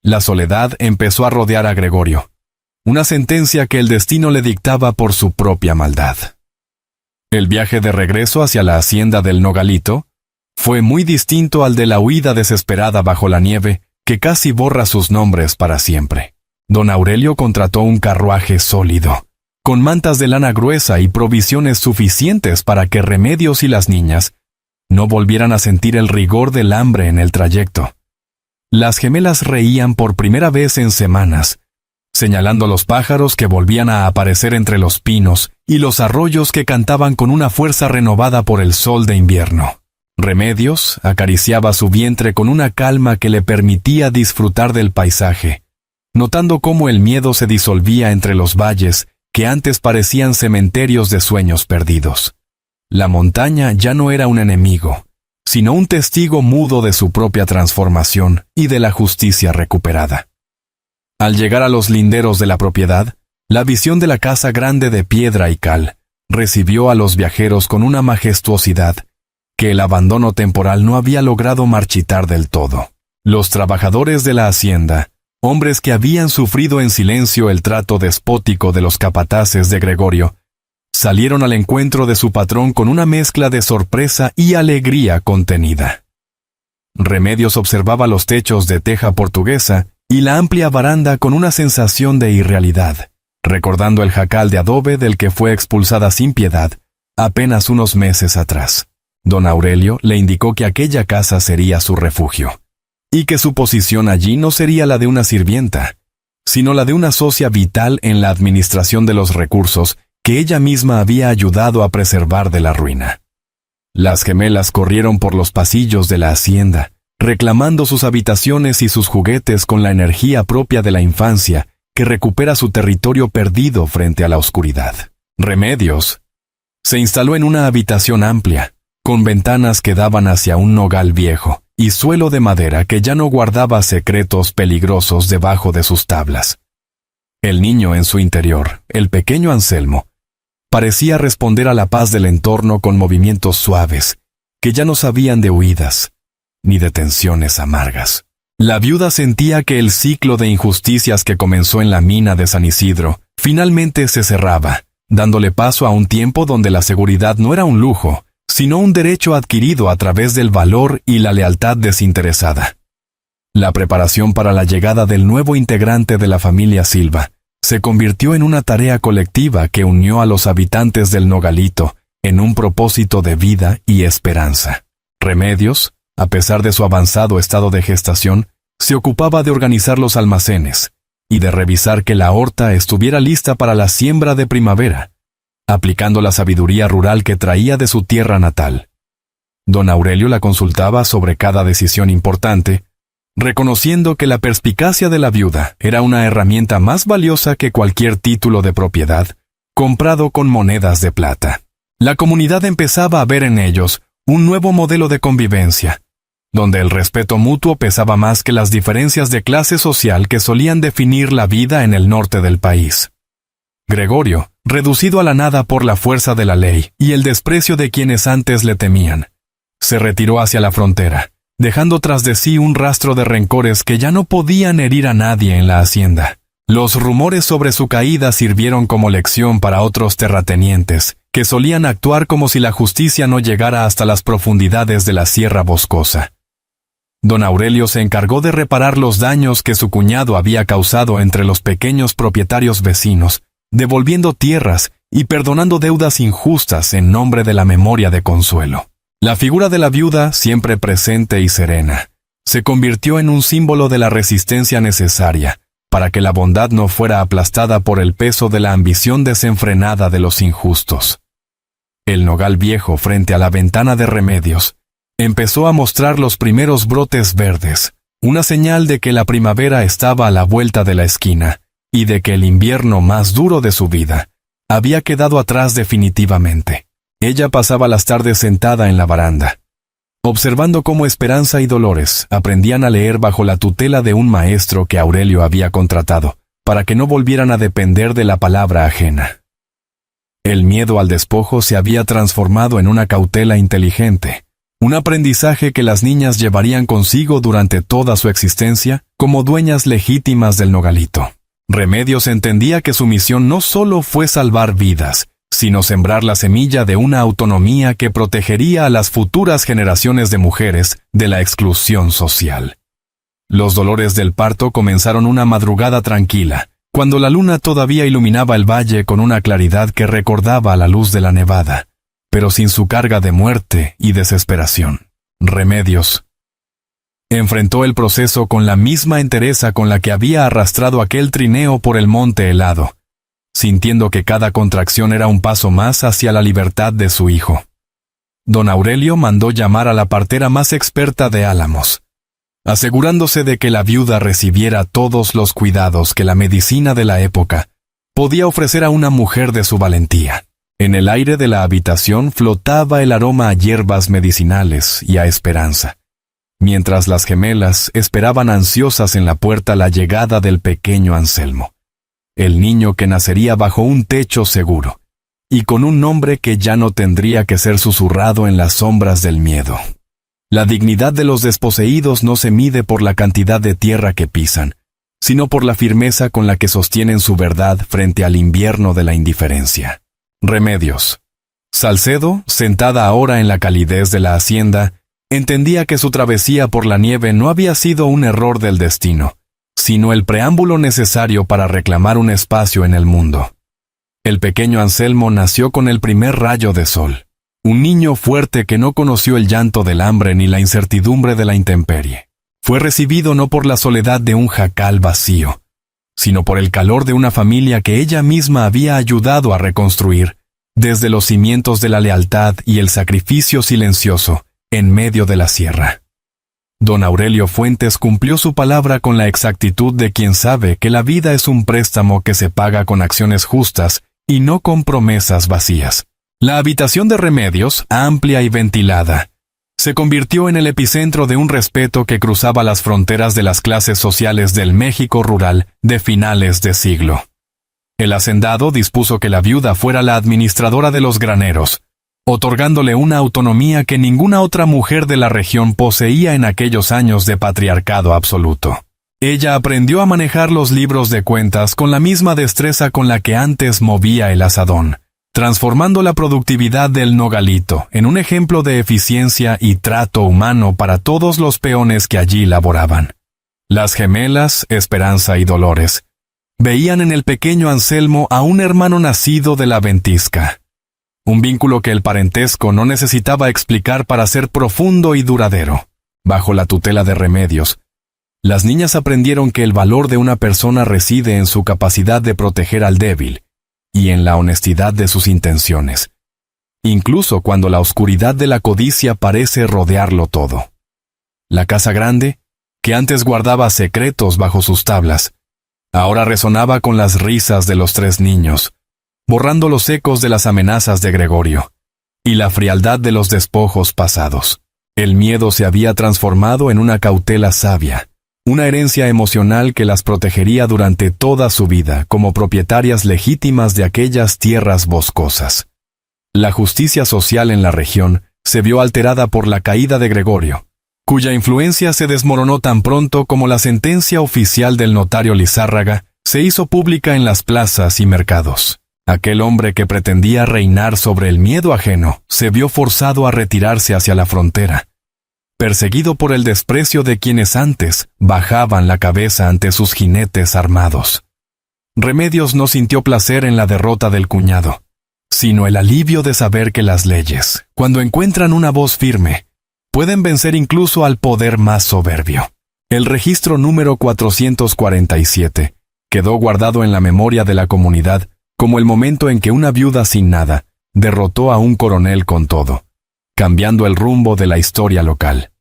La soledad empezó a rodear a Gregorio, una sentencia que el destino le dictaba por su propia maldad. El viaje de regreso hacia la hacienda del Nogalito fue muy distinto al de la huida desesperada bajo la nieve que casi borra sus nombres para siempre. Don Aurelio contrató un carruaje sólido, con mantas de lana gruesa y provisiones suficientes para que Remedios y las niñas no volvieran a sentir el rigor del hambre en el trayecto. Las gemelas reían por primera vez en semanas, señalando los pájaros que volvían a aparecer entre los pinos y los arroyos que cantaban con una fuerza renovada por el sol de invierno. Remedios acariciaba su vientre con una calma que le permitía disfrutar del paisaje, notando cómo el miedo se disolvía entre los valles que antes parecían cementerios de sueños perdidos. La montaña ya no era un enemigo, sino un testigo mudo de su propia transformación y de la justicia recuperada. Al llegar a los linderos de la propiedad, la visión de la casa grande de piedra y cal recibió a los viajeros con una majestuosidad que el abandono temporal no había logrado marchitar del todo. Los trabajadores de la hacienda, hombres que habían sufrido en silencio el trato despótico de los capataces de Gregorio, salieron al encuentro de su patrón con una mezcla de sorpresa y alegría contenida. Remedios observaba los techos de teja portuguesa y la amplia baranda con una sensación de irrealidad, recordando el jacal de adobe del que fue expulsada sin piedad apenas unos meses atrás. Don Aurelio le indicó que aquella casa sería su refugio, y que su posición allí no sería la de una sirvienta, sino la de una socia vital en la administración de los recursos que ella misma había ayudado a preservar de la ruina. Las gemelas corrieron por los pasillos de la hacienda, reclamando sus habitaciones y sus juguetes con la energía propia de la infancia que recupera su territorio perdido frente a la oscuridad. Remedios se instaló en una habitación amplia, con ventanas que daban hacia un nogal viejo y suelo de madera que ya no guardaba secretos peligrosos debajo de sus tablas. El niño en su interior, el pequeño Anselmo, parecía responder a la paz del entorno con movimientos suaves, que ya no sabían de huidas, ni de tensiones amargas. La viuda sentía que el ciclo de injusticias que comenzó en la mina de San Isidro finalmente se cerraba, dándole paso a un tiempo donde la seguridad no era un lujo, sino un derecho adquirido a través del valor y la lealtad desinteresada. La preparación para la llegada del nuevo integrante de la familia Silva se convirtió en una tarea colectiva que unió a los habitantes del Nogalito en un propósito de vida y esperanza. Remedios, a pesar de su avanzado estado de gestación, se ocupaba de organizar los almacenes y de revisar que la horta estuviera lista para la siembra de primavera, aplicando la sabiduría rural que traía de su tierra natal. Don Aurelio la consultaba sobre cada decisión importante, reconociendo que la perspicacia de la viuda era una herramienta más valiosa que cualquier título de propiedad comprado con monedas de plata. La comunidad empezaba a ver en ellos un nuevo modelo de convivencia, donde el respeto mutuo pesaba más que las diferencias de clase social que solían definir la vida en el norte del país. Gregorio, reducido a la nada por la fuerza de la ley y el desprecio de quienes antes le temían, se retiró hacia la frontera, dejando tras de sí un rastro de rencores que ya no podían herir a nadie en la hacienda. Los rumores sobre su caída sirvieron como lección para otros terratenientes, que solían actuar como si la justicia no llegara hasta las profundidades de la sierra boscosa. Don Aurelio se encargó de reparar los daños que su cuñado había causado entre los pequeños propietarios vecinos, devolviendo tierras y perdonando deudas injustas en nombre de la memoria de Consuelo. La figura de la viuda, siempre presente y serena, se convirtió en un símbolo de la resistencia necesaria para que la bondad no fuera aplastada por el peso de la ambición desenfrenada de los injustos. El nogal viejo frente a la ventana de Remedios empezó a mostrar los primeros brotes verdes, una señal de que la primavera estaba a la vuelta de la esquina y de que el invierno más duro de su vida había quedado atrás definitivamente. Ella pasaba las tardes sentada en la baranda, observando cómo Esperanza y Dolores aprendían a leer bajo la tutela de un maestro que Aurelio había contratado, para que no volvieran a depender de la palabra ajena. El miedo al despojo se había transformado en una cautela inteligente, un aprendizaje que las niñas llevarían consigo durante toda su existencia como dueñas legítimas del nogalito. Remedios entendía que su misión no solo fue salvar vidas, sino sembrar la semilla de una autonomía que protegería a las futuras generaciones de mujeres de la exclusión social. Los dolores del parto comenzaron una madrugada tranquila, cuando la luna todavía iluminaba el valle con una claridad que recordaba a la luz de la nevada, pero sin su carga de muerte y desesperación. Remedios enfrentó el proceso con la misma entereza con la que había arrastrado aquel trineo por el monte helado, sintiendo que cada contracción era un paso más hacia la libertad de su hijo. Don Aurelio mandó llamar a la partera más experta de Álamos, asegurándose de que la viuda recibiera todos los cuidados que la medicina de la época podía ofrecer a una mujer de su valentía. En el aire de la habitación flotaba el aroma a hierbas medicinales y a esperanza, mientras las gemelas esperaban ansiosas en la puerta la llegada del pequeño Anselmo, el niño que nacería bajo un techo seguro, y con un nombre que ya no tendría que ser susurrado en las sombras del miedo. La dignidad de los desposeídos no se mide por la cantidad de tierra que pisan, sino por la firmeza con la que sostienen su verdad frente al invierno de la indiferencia. Remedios. Salcedo, sentada ahora en la calidez de la hacienda, entendía que su travesía por la nieve no había sido un error del destino, sino el preámbulo necesario para reclamar un espacio en el mundo. El pequeño Anselmo nació con el primer rayo de sol, un niño fuerte que no conoció el llanto del hambre ni la incertidumbre de la intemperie. Fue recibido no por la soledad de un jacal vacío, sino por el calor de una familia que ella misma había ayudado a reconstruir, desde los cimientos de la lealtad y el sacrificio silencioso, en medio de la sierra. Don Aurelio Fuentes cumplió su palabra con la exactitud de quien sabe que la vida es un préstamo que se paga con acciones justas y no con promesas vacías. La habitación de Remedios, amplia y ventilada, se convirtió en el epicentro de un respeto que cruzaba las fronteras de las clases sociales del México rural de finales de siglo. El hacendado dispuso que la viuda fuera la administradora de los graneros, otorgándole una autonomía que ninguna otra mujer de la región poseía en aquellos años de patriarcado absoluto. Ella aprendió a manejar los libros de cuentas con la misma destreza con la que antes movía el azadón, transformando la productividad del nogalito en un ejemplo de eficiencia y trato humano para todos los peones que allí laboraban. Las gemelas, Esperanza y Dolores, veían en el pequeño Anselmo a un hermano nacido de la ventisca, un vínculo que el parentesco no necesitaba explicar para ser profundo y duradero. Bajo la tutela de Remedios, las niñas aprendieron que el valor de una persona reside en su capacidad de proteger al débil y en la honestidad de sus intenciones, incluso cuando la oscuridad de la codicia parece rodearlo todo. La casa grande, que antes guardaba secretos bajo sus tablas, ahora resonaba con las risas de los tres niños, borrando los ecos de las amenazas de Gregorio y la frialdad de los despojos pasados. El miedo se había transformado en una cautela sabia, una herencia emocional que las protegería durante toda su vida como propietarias legítimas de aquellas tierras boscosas. La justicia social en la región se vio alterada por la caída de Gregorio, cuya influencia se desmoronó tan pronto como la sentencia oficial del notario Lizárraga se hizo pública en las plazas y mercados. Aquel hombre que pretendía reinar sobre el miedo ajeno se vio forzado a retirarse hacia la frontera, perseguido por el desprecio de quienes antes bajaban la cabeza ante sus jinetes armados. Remedios no sintió placer en la derrota del cuñado, sino el alivio de saber que las leyes, cuando encuentran una voz firme, pueden vencer incluso al poder más soberbio. El registro número 447 quedó guardado en la memoria de la comunidad como el momento en que una viuda sin nada derrotó a un coronel con todo, cambiando el rumbo de la historia local.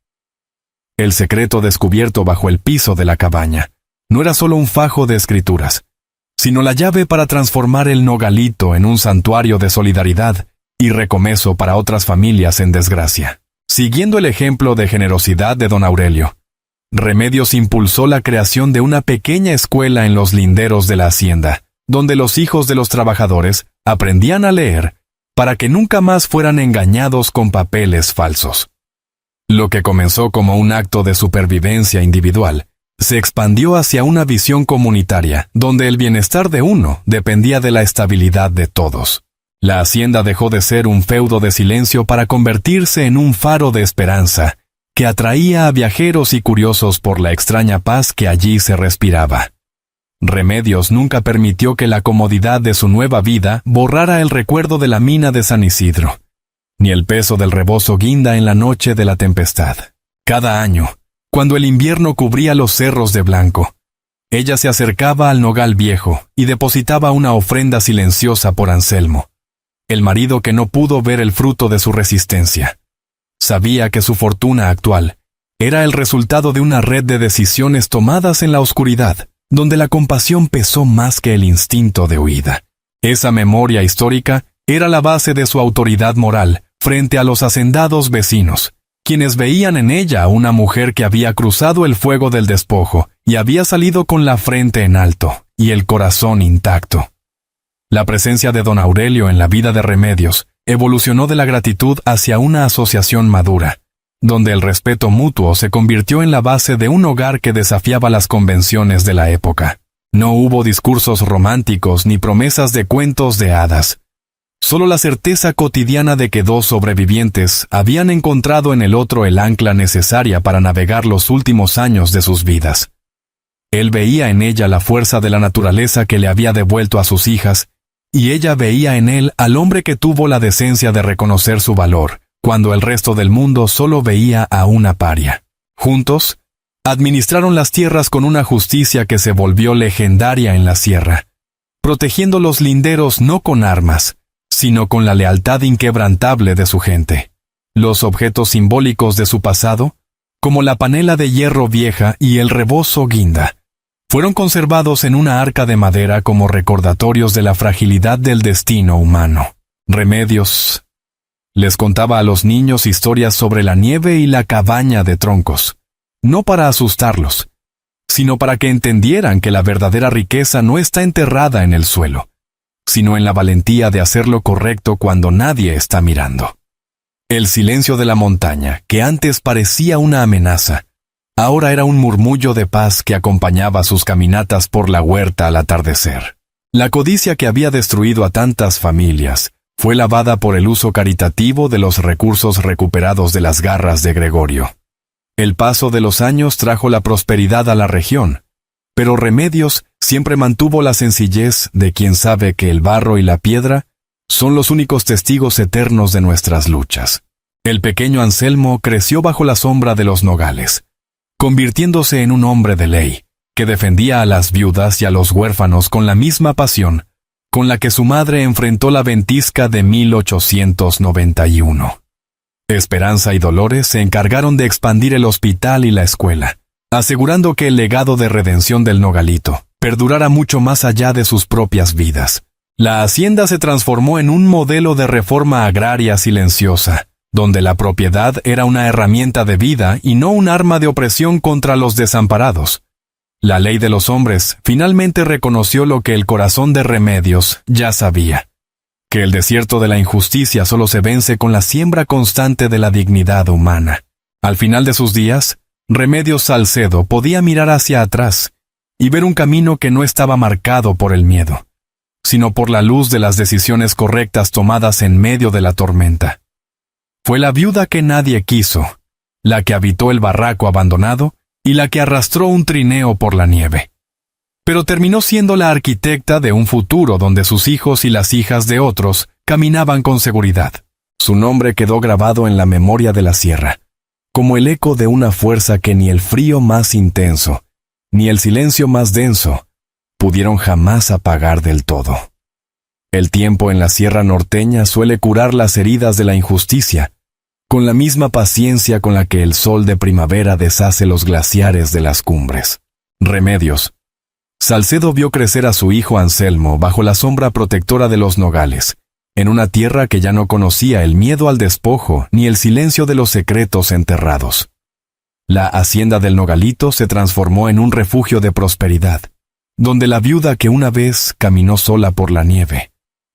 El secreto descubierto bajo el piso de la cabaña no era solo un fajo de escrituras, sino la llave para transformar el nogalito en un santuario de solidaridad y recomezo para otras familias en desgracia. Siguiendo el ejemplo de generosidad de don Aurelio, Remedios impulsó la creación de una pequeña escuela en los linderos de la hacienda, donde los hijos de los trabajadores aprendían a leer para que nunca más fueran engañados con papeles falsos. Lo que comenzó como un acto de supervivencia individual, se expandió hacia una visión comunitaria, donde el bienestar de uno dependía de la estabilidad de todos. La hacienda dejó de ser un feudo de silencio para convertirse en un faro de esperanza, que atraía a viajeros y curiosos por la extraña paz que allí se respiraba. Remedios nunca permitió que la comodidad de su nueva vida borrara el recuerdo de la mina de San Isidro, ni el peso del rebozo guinda en la noche de la tempestad. Cada año, cuando el invierno cubría los cerros de blanco, ella se acercaba al nogal viejo y depositaba una ofrenda silenciosa por Anselmo, el marido que no pudo ver el fruto de su resistencia. Sabía que su fortuna actual era el resultado de una red de decisiones tomadas en la oscuridad, donde la compasión pesó más que el instinto de huida. Esa memoria histórica era la base de su autoridad moral frente a los hacendados vecinos, quienes veían en ella a una mujer que había cruzado el fuego del despojo y había salido con la frente en alto y el corazón intacto. La presencia de don Aurelio en la vida de Remedios evolucionó de la gratitud hacia una asociación madura, donde el respeto mutuo se convirtió en la base de un hogar que desafiaba las convenciones de la época. No hubo discursos románticos ni promesas de cuentos de hadas. Solo la certeza cotidiana de que dos sobrevivientes habían encontrado en el otro el ancla necesaria para navegar los últimos años de sus vidas. Él veía en ella la fuerza de la naturaleza que le había devuelto a sus hijas, y ella veía en él al hombre que tuvo la decencia de reconocer su valor, cuando el resto del mundo solo veía a una paria. Juntos, administraron las tierras con una justicia que se volvió legendaria en la sierra, protegiendo los linderos no con armas, sino con la lealtad inquebrantable de su gente. Los objetos simbólicos de su pasado, como la panela de hierro vieja y el rebozo guinda, fueron conservados en una arca de madera como recordatorios de la fragilidad del destino humano. Remedios les contaba a los niños historias sobre la nieve y la cabaña de troncos, no para asustarlos, sino para que entendieran que la verdadera riqueza no está enterrada en el suelo, sino en la valentía de hacer lo correcto cuando nadie está mirando. El silencio de la montaña, que antes parecía una amenaza, ahora era un murmullo de paz que acompañaba sus caminatas por la huerta al atardecer. La codicia que había destruido a tantas familias fue lavada por el uso caritativo de los recursos recuperados de las garras de Gregorio. El paso de los años trajo la prosperidad a la región, pero Remedios siempre mantuvo la sencillez de quien sabe que el barro y la piedra son los únicos testigos eternos de nuestras luchas. El pequeño Anselmo creció bajo la sombra de los nogales, convirtiéndose en un hombre de ley, que defendía a las viudas y a los huérfanos con la misma pasión con la que su madre enfrentó la ventisca de 1891. Esperanza y Dolores se encargaron de expandir el hospital y la escuela, asegurando que el legado de redención del Nogalito perdurara mucho más allá de sus propias vidas. La hacienda se transformó en un modelo de reforma agraria silenciosa, donde la propiedad era una herramienta de vida y no un arma de opresión contra los desamparados. La ley de los hombres finalmente reconoció lo que el corazón de Remedios ya sabía, que el desierto de la injusticia solo se vence con la siembra constante de la dignidad humana. Al final de sus días, Remedios Salcedo podía mirar hacia atrás y ver un camino que no estaba marcado por el miedo, sino por la luz de las decisiones correctas tomadas en medio de la tormenta. Fue la viuda que nadie quiso, la que habitó el barraco abandonado y la que arrastró un trineo por la nieve. Pero terminó siendo la arquitecta de un futuro donde sus hijos y las hijas de otros caminaban con seguridad. Su nombre quedó grabado en la memoria de la sierra, como el eco de una fuerza que ni el frío más intenso, ni el silencio más denso, pudieron jamás apagar del todo. El tiempo en la sierra norteña suele curar las heridas de la injusticia, con la misma paciencia con la que el sol de primavera deshace los glaciares de las cumbres. Remedios. Salcedo vio crecer a su hijo Anselmo bajo la sombra protectora de los nogales, en una tierra que ya no conocía el miedo al despojo ni el silencio de los secretos enterrados. La hacienda del Nogalito se transformó en un refugio de prosperidad, donde la viuda que una vez caminó sola por la nieve,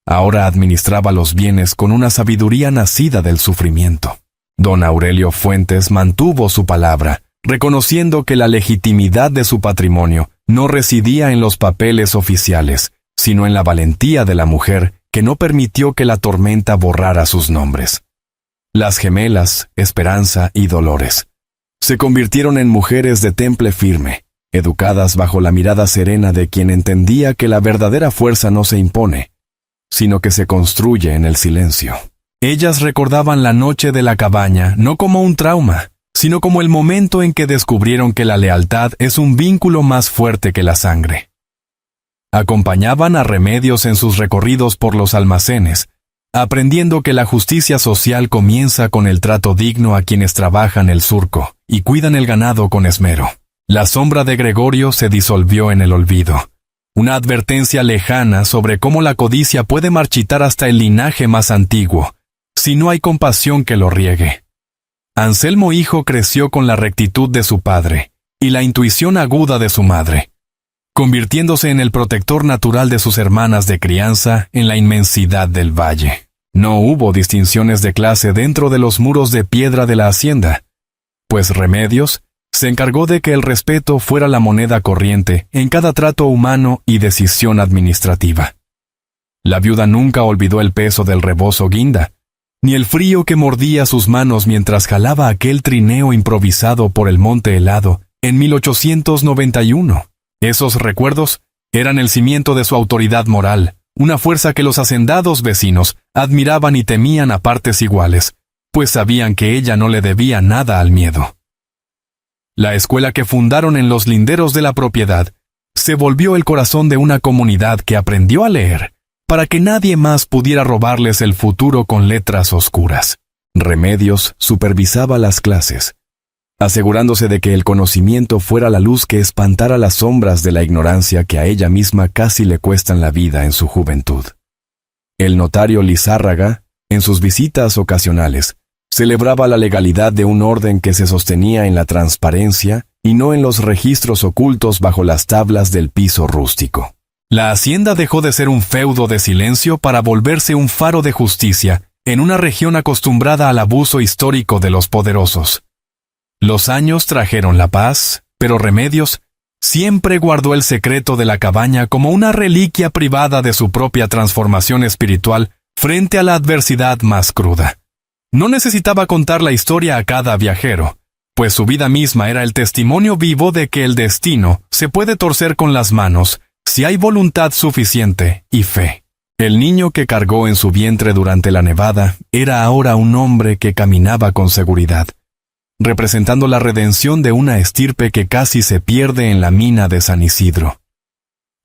ahora administraba los bienes con una sabiduría nacida del sufrimiento. Don Aurelio Fuentes mantuvo su palabra, reconociendo que la legitimidad de su patrimonio no residía en los papeles oficiales, sino en la valentía de la mujer que no permitió que la tormenta borrara sus nombres. Las gemelas, Esperanza y Dolores, se convirtieron en mujeres de temple firme, educadas bajo la mirada serena de quien entendía que la verdadera fuerza no se impone, sino que se construye en el silencio. Ellas recordaban la noche de la cabaña no como un trauma, sino como el momento en que descubrieron que la lealtad es un vínculo más fuerte que la sangre. Acompañaban a Remedios en sus recorridos por los almacenes, aprendiendo que la justicia social comienza con el trato digno a quienes trabajan el surco y cuidan el ganado con esmero. La sombra de Gregorio se disolvió en el olvido, una advertencia lejana sobre cómo la codicia puede marchitar hasta el linaje más antiguo, si no hay compasión que lo riegue. Anselmo hijo creció con la rectitud de su padre y la intuición aguda de su madre, convirtiéndose en el protector natural de sus hermanas de crianza en la inmensidad del valle. No hubo distinciones de clase dentro de los muros de piedra de la hacienda, pues Remedios se encargó de que el respeto fuera la moneda corriente en cada trato humano y decisión administrativa. La viuda nunca olvidó el peso del rebozo guinda, ni el frío que mordía sus manos mientras jalaba aquel trineo improvisado por el Monte Helado en 1891. Esos recuerdos eran el cimiento de su autoridad moral, una fuerza que los hacendados vecinos admiraban y temían a partes iguales, pues sabían que ella no le debía nada al miedo. La escuela que fundaron en los linderos de la propiedad se volvió el corazón de una comunidad que aprendió a leer, para que nadie más pudiera robarles el futuro con letras oscuras. Remedios supervisaba las clases, asegurándose de que el conocimiento fuera la luz que espantara las sombras de la ignorancia que a ella misma casi le cuestan la vida en su juventud. El notario Lizárraga, en sus visitas ocasionales, celebraba la legalidad de un orden que se sostenía en la transparencia y no en los registros ocultos bajo las tablas del piso rústico. La hacienda dejó de ser un feudo de silencio para volverse un faro de justicia en una región acostumbrada al abuso histórico de los poderosos. Los años trajeron la paz, pero Remedios siempre guardó el secreto de la cabaña como una reliquia privada de su propia transformación espiritual frente a la adversidad más cruda. No necesitaba contar la historia a cada viajero, pues su vida misma era el testimonio vivo de que el destino se puede torcer con las manos si hay voluntad suficiente y fe. El niño que cargó en su vientre durante la nevada era ahora un hombre que caminaba con seguridad, representando la redención de una estirpe que casi se pierde en la mina de San Isidro.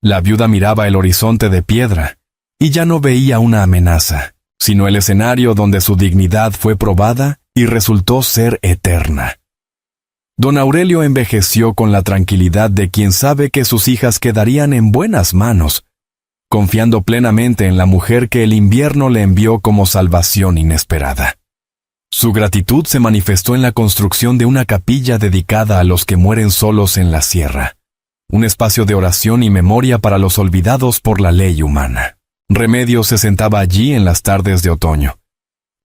La viuda miraba el horizonte de piedra y ya no veía una amenaza, sino el escenario donde su dignidad fue probada y resultó ser eterna. Don Aurelio envejeció con la tranquilidad de quien sabe que sus hijas quedarían en buenas manos, confiando plenamente en la mujer que el invierno le envió como salvación inesperada. Su gratitud se manifestó en la construcción de una capilla dedicada a los que mueren solos en la sierra, un espacio de oración y memoria para los olvidados por la ley humana. Remedios se sentaba allí en las tardes de otoño,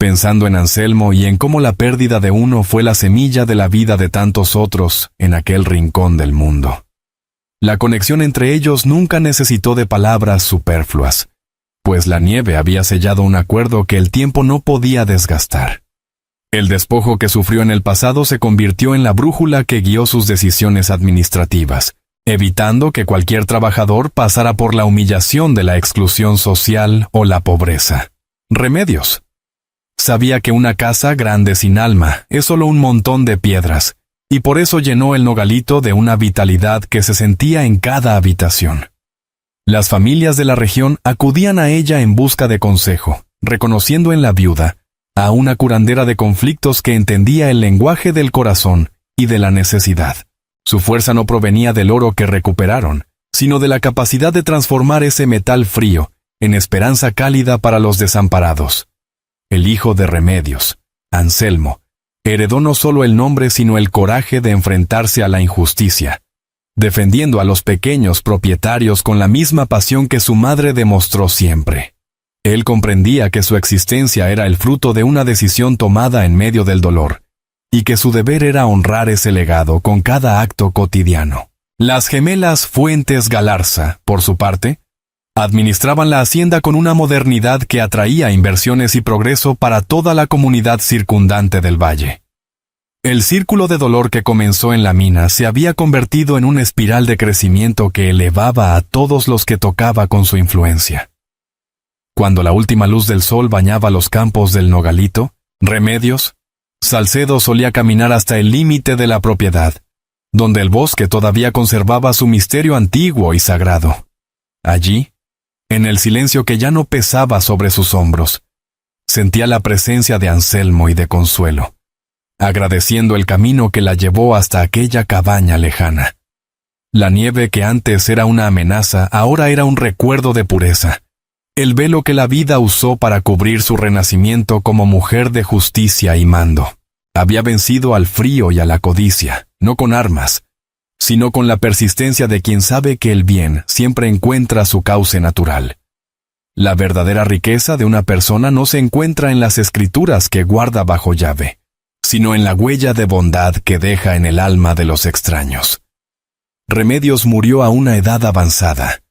pensando en Anselmo y en cómo la pérdida de uno fue la semilla de la vida de tantos otros en aquel rincón del mundo. La conexión entre ellos nunca necesitó de palabras superfluas, pues la nieve había sellado un acuerdo que el tiempo no podía desgastar. El despojo que sufrió en el pasado se convirtió en la brújula que guió sus decisiones administrativas, evitando que cualquier trabajador pasara por la humillación de la exclusión social o la pobreza. Remedios sabía que una casa grande sin alma es solo un montón de piedras, y por eso llenó el nogalito de una vitalidad que se sentía en cada habitación. Las familias de la región acudían a ella en busca de consejo, reconociendo en la viuda a una curandera de conflictos que entendía el lenguaje del corazón y de la necesidad. Su fuerza no provenía del oro que recuperaron, sino de la capacidad de transformar ese metal frío en esperanza cálida para los desamparados. El hijo de Remedios, Anselmo, heredó no solo el nombre sino el coraje de enfrentarse a la injusticia, defendiendo a los pequeños propietarios con la misma pasión que su madre demostró siempre. Él comprendía que su existencia era el fruto de una decisión tomada en medio del dolor, y que su deber era honrar ese legado con cada acto cotidiano. Las gemelas Fuentes Galarza, por su parte, administraban la hacienda con una modernidad que atraía inversiones y progreso para toda la comunidad circundante del valle. El círculo de dolor que comenzó en la mina se había convertido en una espiral de crecimiento que elevaba a todos los que tocaba con su influencia. Cuando la última luz del sol bañaba los campos del Nogalito, Remedios, Salcedo solía caminar hasta el límite de la propiedad, donde el bosque todavía conservaba su misterio antiguo y sagrado. Allí, en el silencio que ya no pesaba sobre sus hombros, sentía la presencia de Anselmo y de Consuelo, agradeciendo el camino que la llevó hasta aquella cabaña lejana. La nieve que antes era una amenaza, ahora era un recuerdo de pureza, el velo que la vida usó para cubrir su renacimiento como mujer de justicia y mando. Había vencido al frío y a la codicia, no con armas, sino con la persistencia de quien sabe que el bien siempre encuentra su cauce natural. La verdadera riqueza de una persona no se encuentra en las escrituras que guarda bajo llave, sino en la huella de bondad que deja en el alma de los extraños. Remedios murió a una edad avanzada,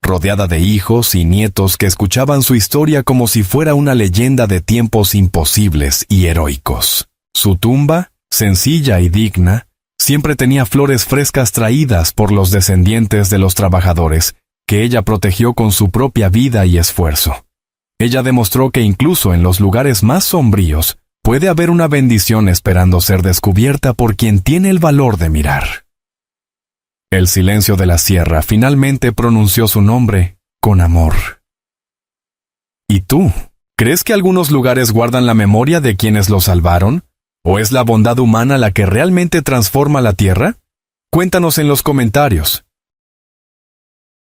rodeada de hijos y nietos que escuchaban su historia como si fuera una leyenda de tiempos imposibles y heroicos. Su tumba, sencilla y digna, siempre tenía flores frescas traídas por los descendientes de los trabajadores, que ella protegió con su propia vida y esfuerzo. Ella demostró que incluso en los lugares más sombríos puede haber una bendición esperando ser descubierta por quien tiene el valor de mirar. El silencio de la sierra finalmente pronunció su nombre con amor. ¿Y tú? ¿Crees que algunos lugares guardan la memoria de quienes los salvaron? ¿O es la bondad humana la que realmente transforma la tierra? Cuéntanos en los comentarios.